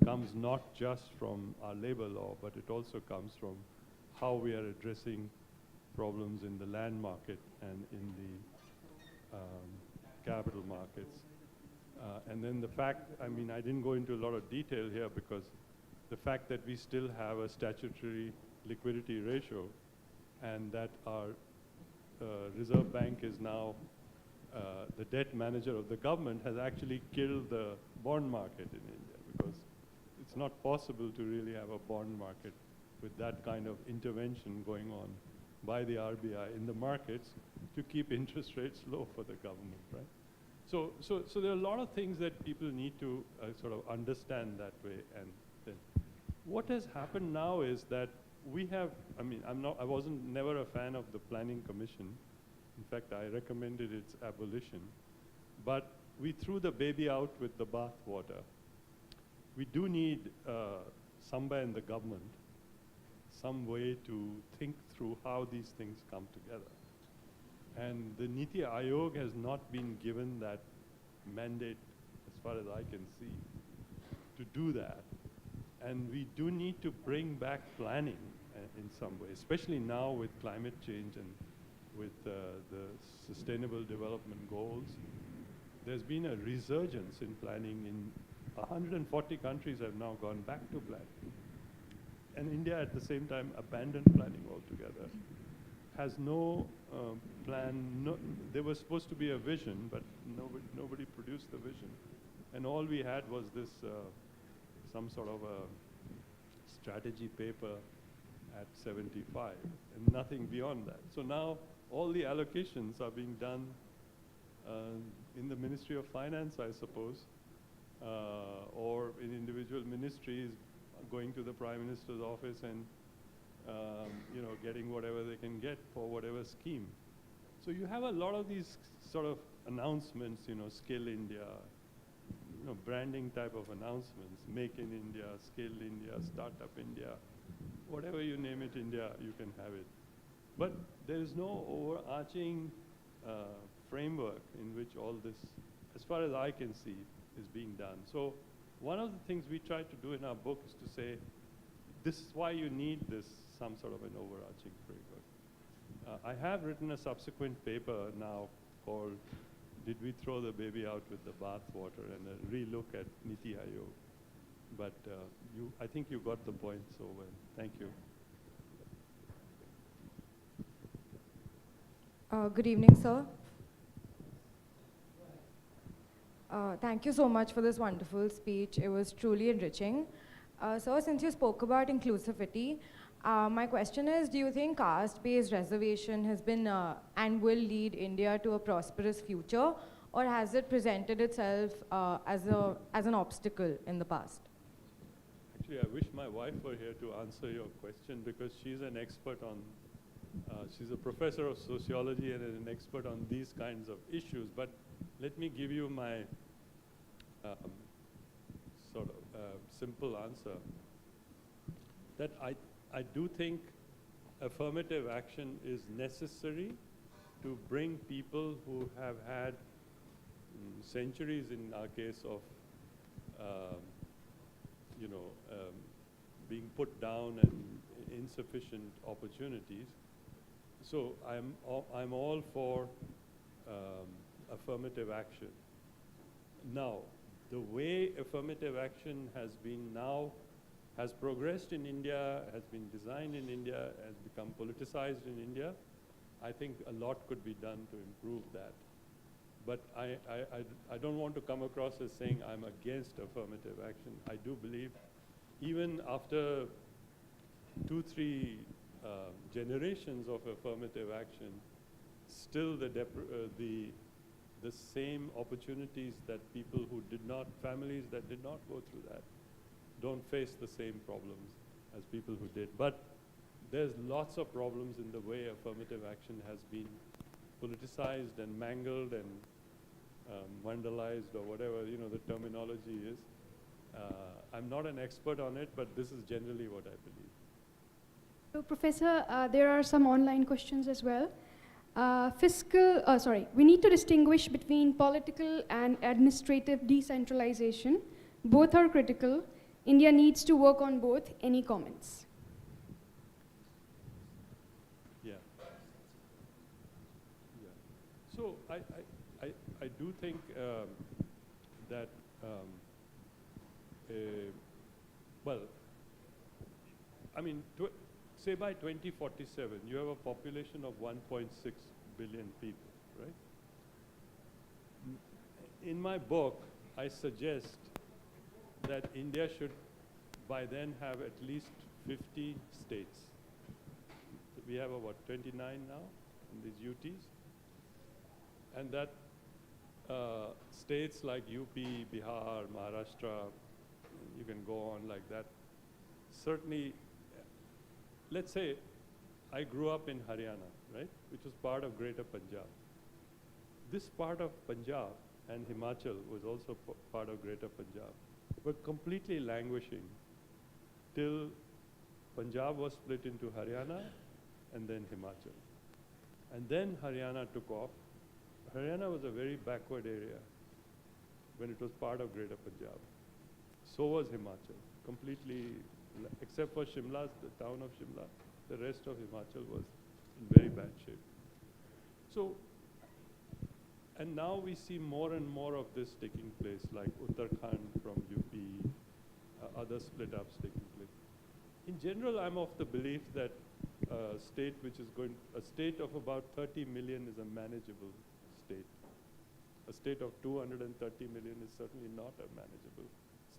comes not just from our labor law, but it also comes from how we are addressing problems in the land market and in the capital markets. And then the fact, I didn't go into a lot of detail here because the fact that we still have a statutory liquidity ratio and that our Reserve Bank is now the debt manager of the government has actually killed the bond market in India, because it's not possible to really have a bond market with that kind of intervention going on by the RBI in the markets to keep interest rates low for the government, right? So there are a lot of things that people need to sort of understand that way. And then what has happened now is that we have, I wasn't never a fan of the Planning Commission. In fact, I recommended its abolition. But we threw the baby out with the bathwater. We do need somewhere in the government some way to think through how these things come together. And the Niti Aayog has not been given that mandate, as far as I can see, to do that. And we do need to bring back planning in some way, especially now with climate change and with the Sustainable Development Goals. There's been a resurgence in planning. In 140 countries have now gone back to planning. And India at the same time abandoned planning altogether. Has no plan. There was supposed to be a vision, but nobody produced the vision. And all we had was this, some sort of a strategy paper at 75, and nothing beyond that. So now all the allocations are being done in the Ministry of Finance, I suppose, or in individual ministries, going to the Prime Minister's office and getting whatever they can get for whatever scheme. So you have a lot of these sort of announcements, Skill India, branding type of announcements, Make in India, Skill India, Startup India, whatever you name it, India, you can have it. But there is no overarching framework in which all this, as far as I can see, is being done. So one of the things we try to do in our book is to say, this is why you need some sort of an overarching framework. I have written a subsequent paper now called Did We Throw the Baby Out with the Bathwater, and a relook at Niti Aayog. But I think you got the point so well. Thank you. Good evening, sir. Thank you so much for this wonderful speech. It was truly enriching. Sir, since you spoke about inclusivity, my question is, do you think caste-based reservation has been and will lead India to a prosperous future, or has it presented itself as an obstacle in the past? Actually, I wish my wife were here to answer your question, because she's an expert on, she's a professor of sociology and an expert on these kinds of issues. But let me give you my simple answer. That I do think affirmative action is necessary to bring people who have had centuries, in our case, of being put down and insufficient opportunities. So I'm all for affirmative action. Now, the way affirmative action has progressed in India, has been designed in India, has become politicized in India, I think a lot could be done to improve that. But I don't want to come across as saying I'm against affirmative action. I do believe even after 2-3 generations of affirmative action, still the same opportunities that people who did not, families that did not go through that, don't face the same problems as people who did. But there's lots of problems in the way affirmative action has been politicized and mangled and vandalized, or whatever the terminology is. I'm not an expert on it, but this is generally what I believe. So, Professor, there are some online questions as well. We need to distinguish between political and administrative decentralization. Both are critical. India needs to work on both. Any comments? Yeah. So I do think that say by 2047, you have a population of 1.6 billion people, right? In my book, I suggest that India should by then have at least 50 states. We have 29 now in these UTs. And that states like UP, Bihar, Maharashtra, you can go on like that. Certainly, let's say I grew up in Haryana, right, which was part of Greater Punjab. This part of Punjab and Himachal was also part of Greater Punjab, were completely languishing till Punjab was split into Haryana and then Himachal. And then Haryana took off. Haryana was a very backward area when it was part of Greater Punjab. So was Himachal, completely, except for Shimla, the town of Shimla, the rest of Himachal was in very bad shape. So, and now we see more and more of this taking place, like Uttarakhand from UP, other split-ups taking place. In general, I'm of the belief that a state of about 30 million is a manageable state. A state of 230 million is certainly not a manageable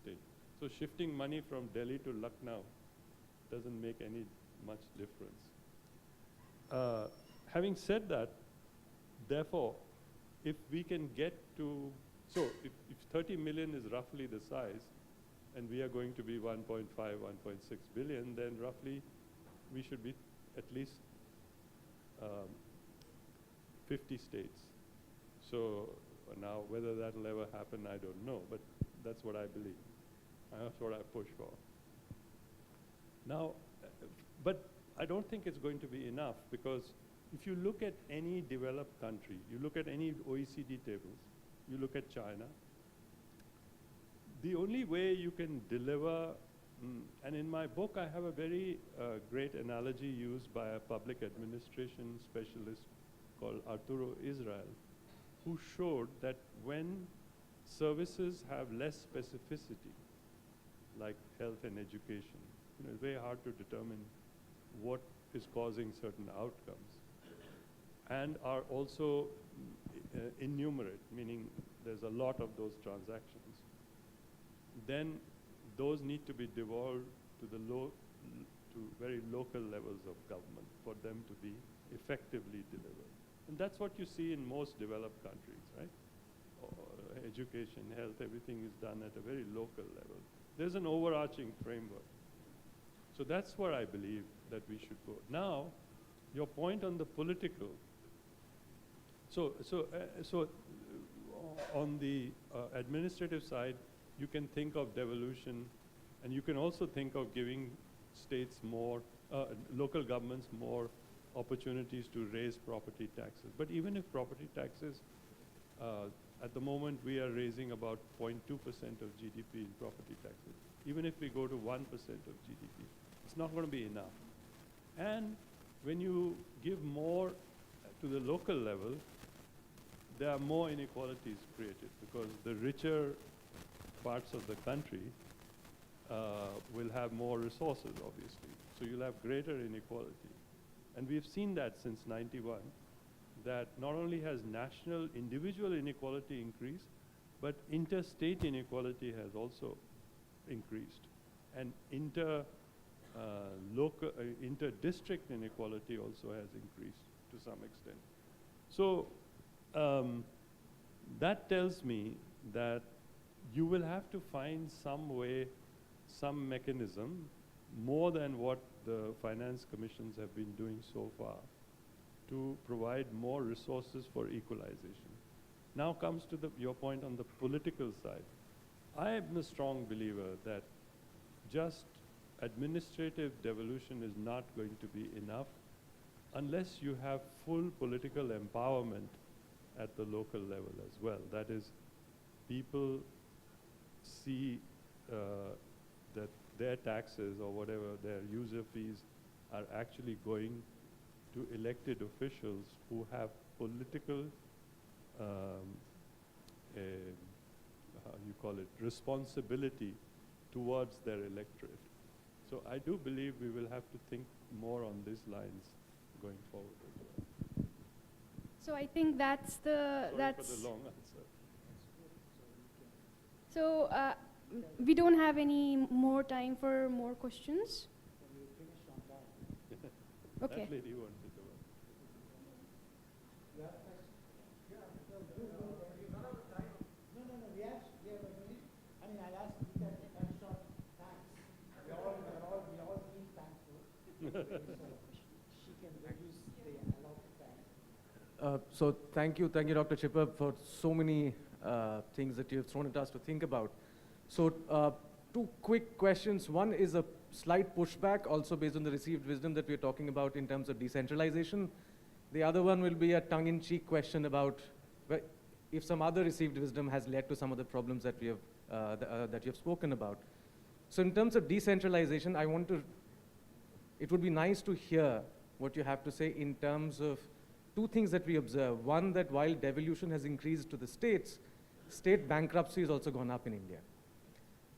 state. So shifting money from Delhi to Lucknow doesn't make any much difference. Having said that, therefore, if we can get to, so if 30 million is roughly the size, and we are going to be 1.5, 1.6 billion, then roughly we should be at least 50 states. So now whether that will ever happen, I don't know, but that's what I believe. That's what I push for. Now, but I don't think it's going to be enough, because if you look at any developed country, you look at any OECD tables, you look at China, the only way you can deliver, and in my book I have a very great analogy used by a public administration specialist called Arturo Israel, who showed that when services have less specificity, like health and education, it's very hard to determine what is causing certain outcomes, and are also innumerate, meaning there's a lot of those transactions, then those need to be devolved to to very local levels of government for them to be effectively delivered. And that's what you see in most developed countries, right? Education, health, everything is done at a very local level. There's an overarching framework. So that's where I believe that we should go. Now, your point on the political. So on the administrative side, you can think of devolution, and you can also think of giving states more, local governments more opportunities to raise property taxes. But even if property taxes, at the moment we are raising about 0.2% of GDP in property taxes. Even if we go to 1% of GDP, it's not going to be enough. And when you give more to the local level, there are more inequalities created because the richer parts of the country will have more resources, obviously. So you'll have greater inequality. And we've seen that since '91, that not only has national individual inequality increased, but interstate inequality has also increased. And inter-district inequality also has increased to some extent. So that tells me that you will have to find some way, some mechanism, more than what the finance commissions have been doing so far, to provide more resources for equalization. Now comes to your point on the political side. I am a strong believer that just administrative devolution is not going to be enough unless you have full political empowerment at the local level as well. That is, people see that their taxes or whatever, their user fees are actually going to elected officials who have political, responsibility towards their electorate. So I do believe we will have to think more on these lines going forward as well. So I think that's the Sorry for the long answer. So we don't have any more time for more questions. Okay. That lady wanted to work. I'll ask Geeta to cut short. Thanks. We all feel thankful. She can reduce the allotted time. So thank you, Dr. Chiber, for so many things that you have thrown at us to think about. So two quick questions. One is a slight pushback, also based on the received wisdom that we're talking about in terms of decentralization. The other one will be a tongue-in-cheek question about if some other received wisdom has led to some of the problems that we have that you have spoken about. So in terms of decentralization, it would be nice to hear what you have to say in terms of two things that we observe. One, that while devolution has increased to the states, state bankruptcy has also gone up in India.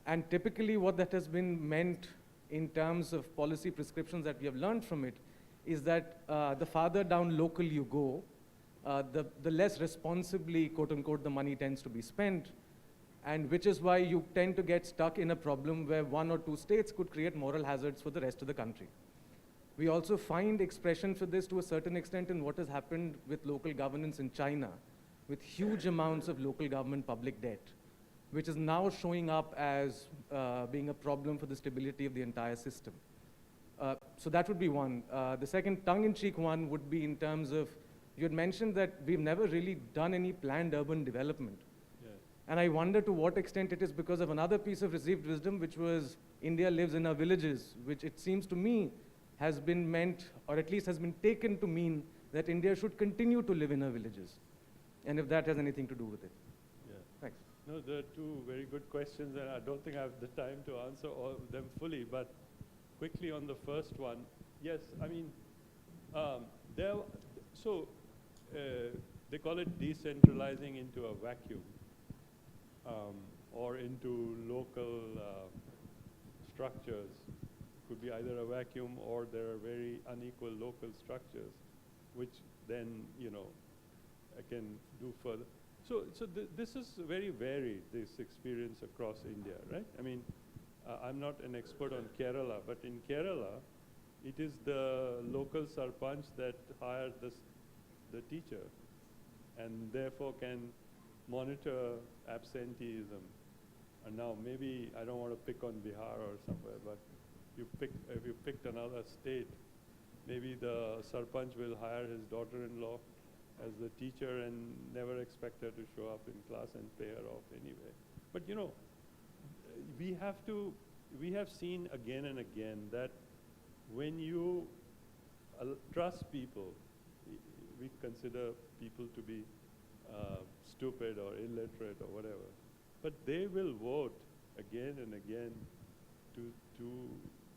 And typically what that has been meant in terms of policy prescriptions that we have learned from it is that the farther down local you go, the less responsibly, quote unquote, the money tends to be spent, and which is why you tend to get stuck in a problem where one or two states could create moral hazards for the rest of the country. We also find expression for this to a certain extent in what has happened with local governance in China, with huge amounts of local government public debt, which is now showing up as being a problem for the stability of the entire system. So that would be one. The second tongue-in-cheek one would be in terms of, you had mentioned that we've never really done any planned urban development. Yeah. And I wonder to what extent it is because of another piece of received wisdom, which was India lives in our villages, which it seems to me has been meant, or at least has been taken to mean that India should continue to live in our villages. And if that has anything to do with it. Yeah. Thanks. No, there are two very good questions, and I don't think I have the time to answer all of them fully, but quickly on the first one, yes, I mean, there they call it decentralizing into a vacuum, or into local structures. Could be either a vacuum or there are very unequal local structures, which then, can do further. So this is very varied, this experience across India, right? I mean, I'm not an expert on Kerala, but in Kerala, it is the local sarpanch that hired the teacher, and therefore can monitor absenteeism. And now maybe, I don't want to pick on Bihar or somewhere, but if you picked another state, maybe the sarpanch will hire his daughter-in-law as the teacher and never expect her to show up in class and pay her off anyway. But we have seen again and again that when you trust people, we consider people to be stupid or illiterate or whatever, but they will vote again and again to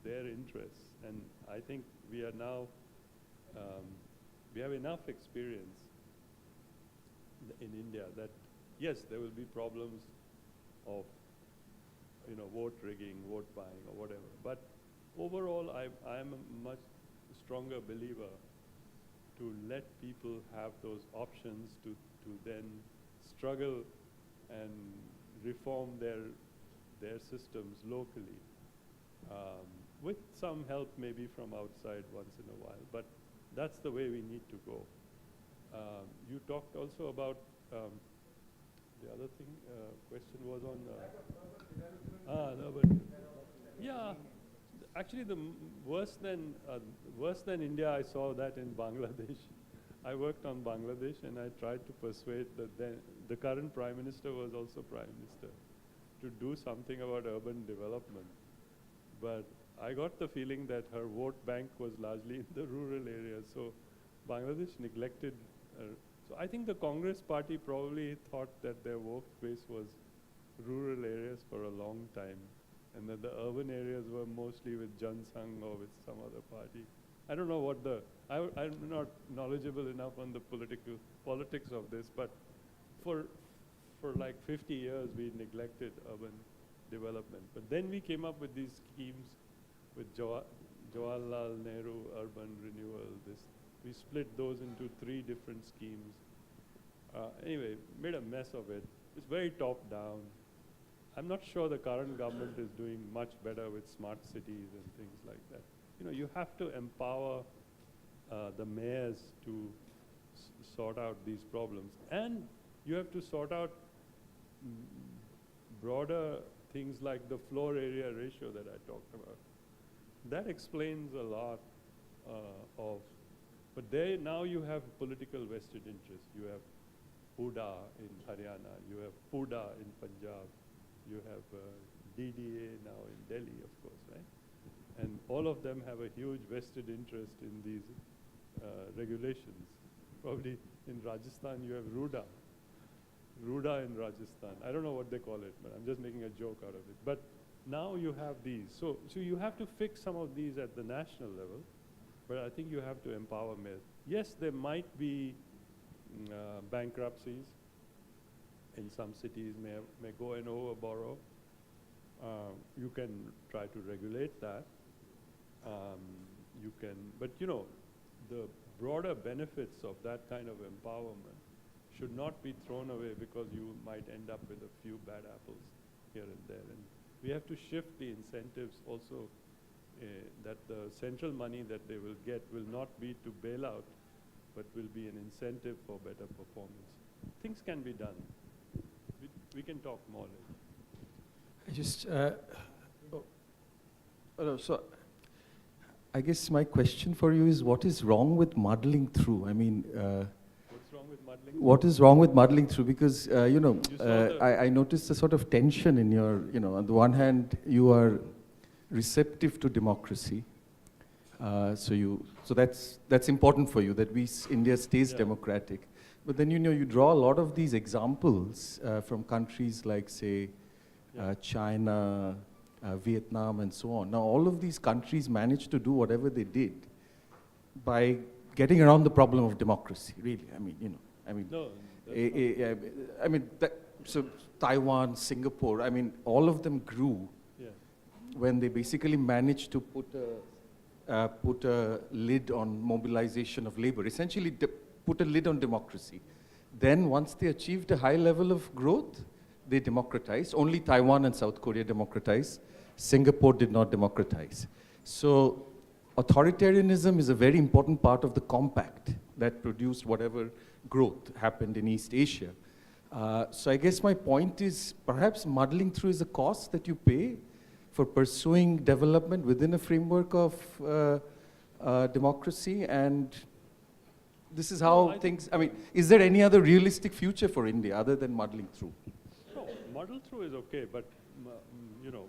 their interests. And I think we are now, we have enough experience in India that, yes, there will be problems of, vote rigging, vote buying or whatever. But overall, I am a much stronger believer to let people have those options to then struggle and reform their systems locally, with some help maybe from outside once in a while. But that's the way we need to go. You talked also about the other thing. Question was on. No, but yeah, actually, the worse than India, I saw that in Bangladesh. I worked on Bangladesh, and I tried to persuade the current Prime Minister was also Prime Minister to do something about urban development. But I got the feeling that her vote bank was largely in the rural areas, so Bangladesh neglected. So I think the Congress party probably thought that their vote base was rural areas for a long time, and that the urban areas were mostly with Jansangh or with some other party. I don't know what I'm not knowledgeable enough on the politics of this, but for like 50 years we neglected urban development. But then we came up with these schemes with Jawaharlal Nehru Urban Renewal. We split those into 3 different schemes. Anyway, made a mess of it. It's very top down. I'm not sure the current government is doing much better with smart cities and things like that. You have to empower the mayors to sort out these problems. And you have to sort out broader things like the floor area ratio that I talked about. That explains a lot but now you have political vested interests. You have Huda in Haryana, you have Puda in Punjab, you have DDA now in Delhi, of course, right? And all of them have a huge vested interest in these regulations. Probably in Rajasthan you have Ruda in Rajasthan. I don't know what they call it, but I'm just making a joke out of it. But now you have these. So you have to fix some of these at the national level, but I think you have to empower mayors. Yes, there might be bankruptcies in some cities, may go and overborrow. You can try to regulate that. But the broader benefits of that kind of empowerment should not be thrown away because you might end up with a few bad apples here and there. And we have to shift the incentives also, that the central money that they will get will not be to bail out, but will be an incentive for better performance. Things can be done. We can talk more later. So I guess my question for you is, what is wrong with muddling through? I mean, What's wrong with muddling? What is wrong with muddling through? Because, I noticed a sort of tension in your, on the one hand, you are receptive to democracy. So that's important for you, that India stays democratic. But then, you draw a lot of these examples from countries like, say, China, Vietnam, and so on. Now, all of these countries managed to do whatever they did by getting around the problem of democracy, really. I mean, I mean, No, that's not I mean, so Taiwan, Singapore, I mean, all of them grew yeah. when they basically managed to put a lid on mobilization of labor, essentially put a lid on democracy. Then once they achieved a high level of growth, they democratized. Only Taiwan and South Korea democratized. Singapore did not democratize. So authoritarianism is a very important part of the compact that produced whatever growth happened in East Asia. So I guess my point is perhaps muddling through is a cost that you pay for pursuing development within a framework of democracy, and this is how things, I mean, is there any other realistic future for India other than muddling through? No, muddle through is okay, but you know,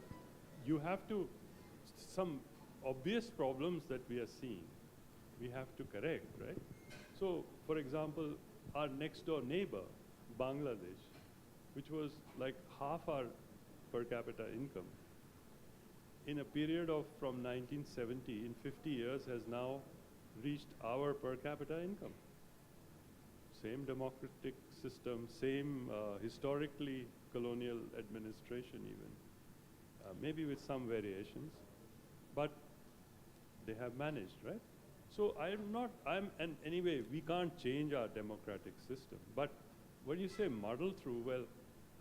you have to, some obvious problems that we are seeing, we have to correct, right? So, for example, our next door neighbor, Bangladesh, which was like half our per capita income, in a period of from 1970, in 50 years, has now reached our per capita income. Same democratic system, same historically colonial administration even, maybe with some variations, but they have managed, right? So and anyway, we can't change our democratic system, but when you say muddle through, well,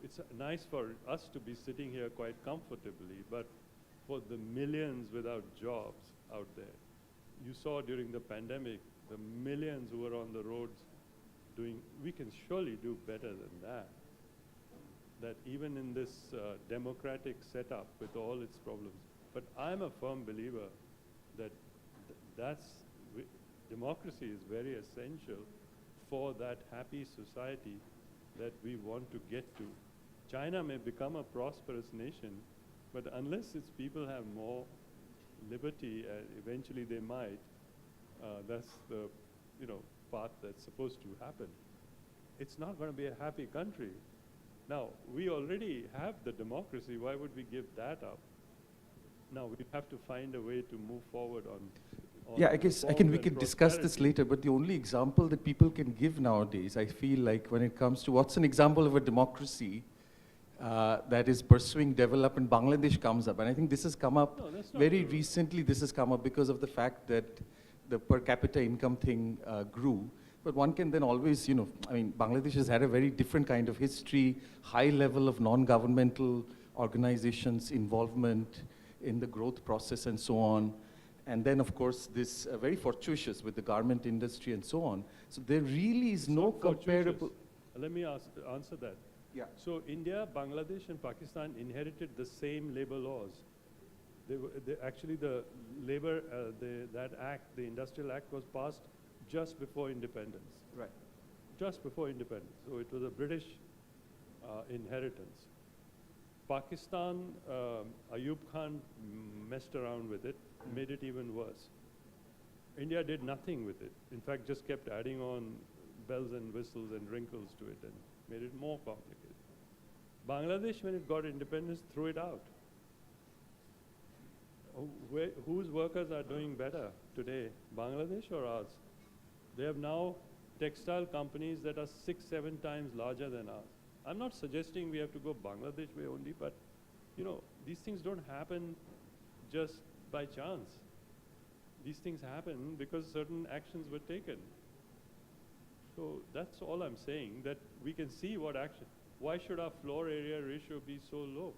it's nice for us to be sitting here quite comfortably, but for the millions without jobs out there, you saw during the pandemic, the millions who were on the roads doing, we can surely do better than that. That even in this democratic setup with all its problems, but I'm a firm believer that democracy is very essential for that happy society that we want to get to. China may become a prosperous nation, but unless its people have more liberty, eventually they might, that's the path that's supposed to happen. It's not going to be a happy country. Now, we already have the democracy. Why would we give that up? Now, we have to find a way to move forward on yeah, I guess we can discuss this later, but the only example that people can give nowadays, I feel like when it comes to what's an example of a democracy that is pursuing development, Bangladesh comes up. And I think this has come up very recently. This has come up because of the fact that the per capita income thing grew. But one can then always, I mean, Bangladesh has had a very different kind of history, high level of non-governmental organizations' involvement in the growth process and so on. And then, of course, this very fortuitous with the garment industry and so on. So there really is no comparable. Let me answer that. Yeah. So India, Bangladesh, and Pakistan inherited the same labor laws. Actually, the labor, that act, the Industrial Act, was passed just before independence. Right. Just before independence. So it was a British inheritance. Pakistan, Ayub Khan messed around with it, made it even worse. India did nothing with it. In fact, just kept adding on bells and whistles and wrinkles to it and made it more complicated. Bangladesh, when it got independence, threw it out. Whose workers are doing better today, Bangladesh or ours? They have now textile companies that are 6-7 times larger than ours. I'm not suggesting we have to go Bangladesh way only, but these things don't happen just by chance. These things happen because certain actions were taken. So that's all I'm saying, that we can see what action. Why should our floor area ratio be so low?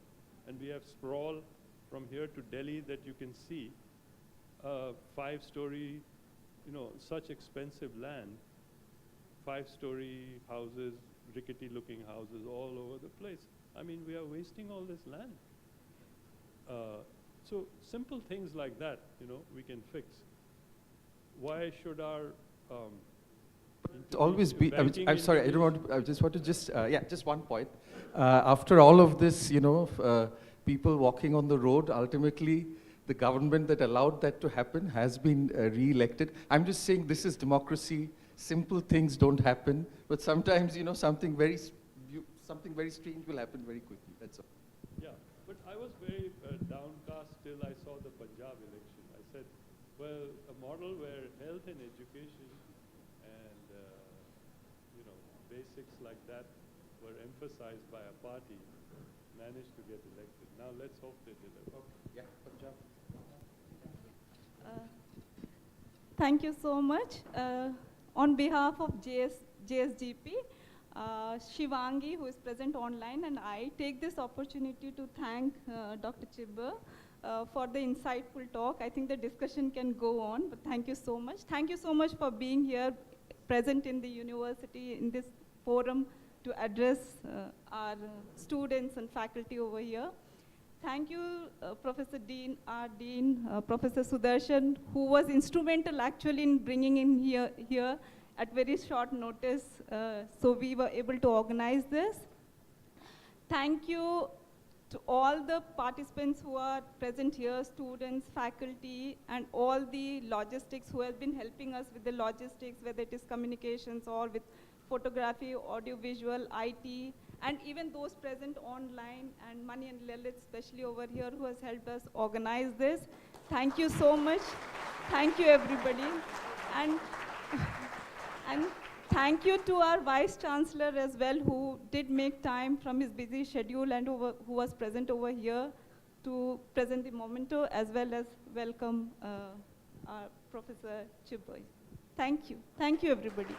And we have sprawl from here to Delhi that you can see 5-story, such expensive land, 5-story houses, rickety-looking houses all over the place. I mean, we are wasting all this land. So simple things like that, we can fix. Why should our always be, I'm sorry, I don't want to, I just want to just one point. After all of this, people walking on the road, ultimately the government that allowed that to happen has been re-elected. I'm just saying this is democracy. Simple things don't happen, but sometimes, something very strange will happen very quickly, that's all. Yeah, but I was very downcast till I saw the Punjab election. I said, well, a model where health and education and, basics like that were emphasized by a party, managed to get elected. Now let's hope they deliver. Thank you so much. On behalf of JSGP, Shivangi, who is present online, and I take this opportunity to thank Dr. Chiber for the insightful talk. I think the discussion can go on, but thank you so much. Thank you so much for being here, present in the university, in this forum, to address our students and faculty over here. Thank you, Professor Dean, our Dean, Professor Sudarshan, who was instrumental actually in bringing in here at very short notice, so we were able to organize this. Thank you to all the participants who are present here, students, faculty, and all the logistics who have been helping us with the logistics, whether it is communications or with photography, audiovisual, IT, and even those present online, and Mani and Lalit, especially over here, who has helped us organize this. Thank you so much. Thank you, everybody. And thank you to our Vice Chancellor as well, who did make time from his busy schedule and who was present over here to present the memento, as well as welcome our Professor Chiber. Thank you. Thank you, everybody.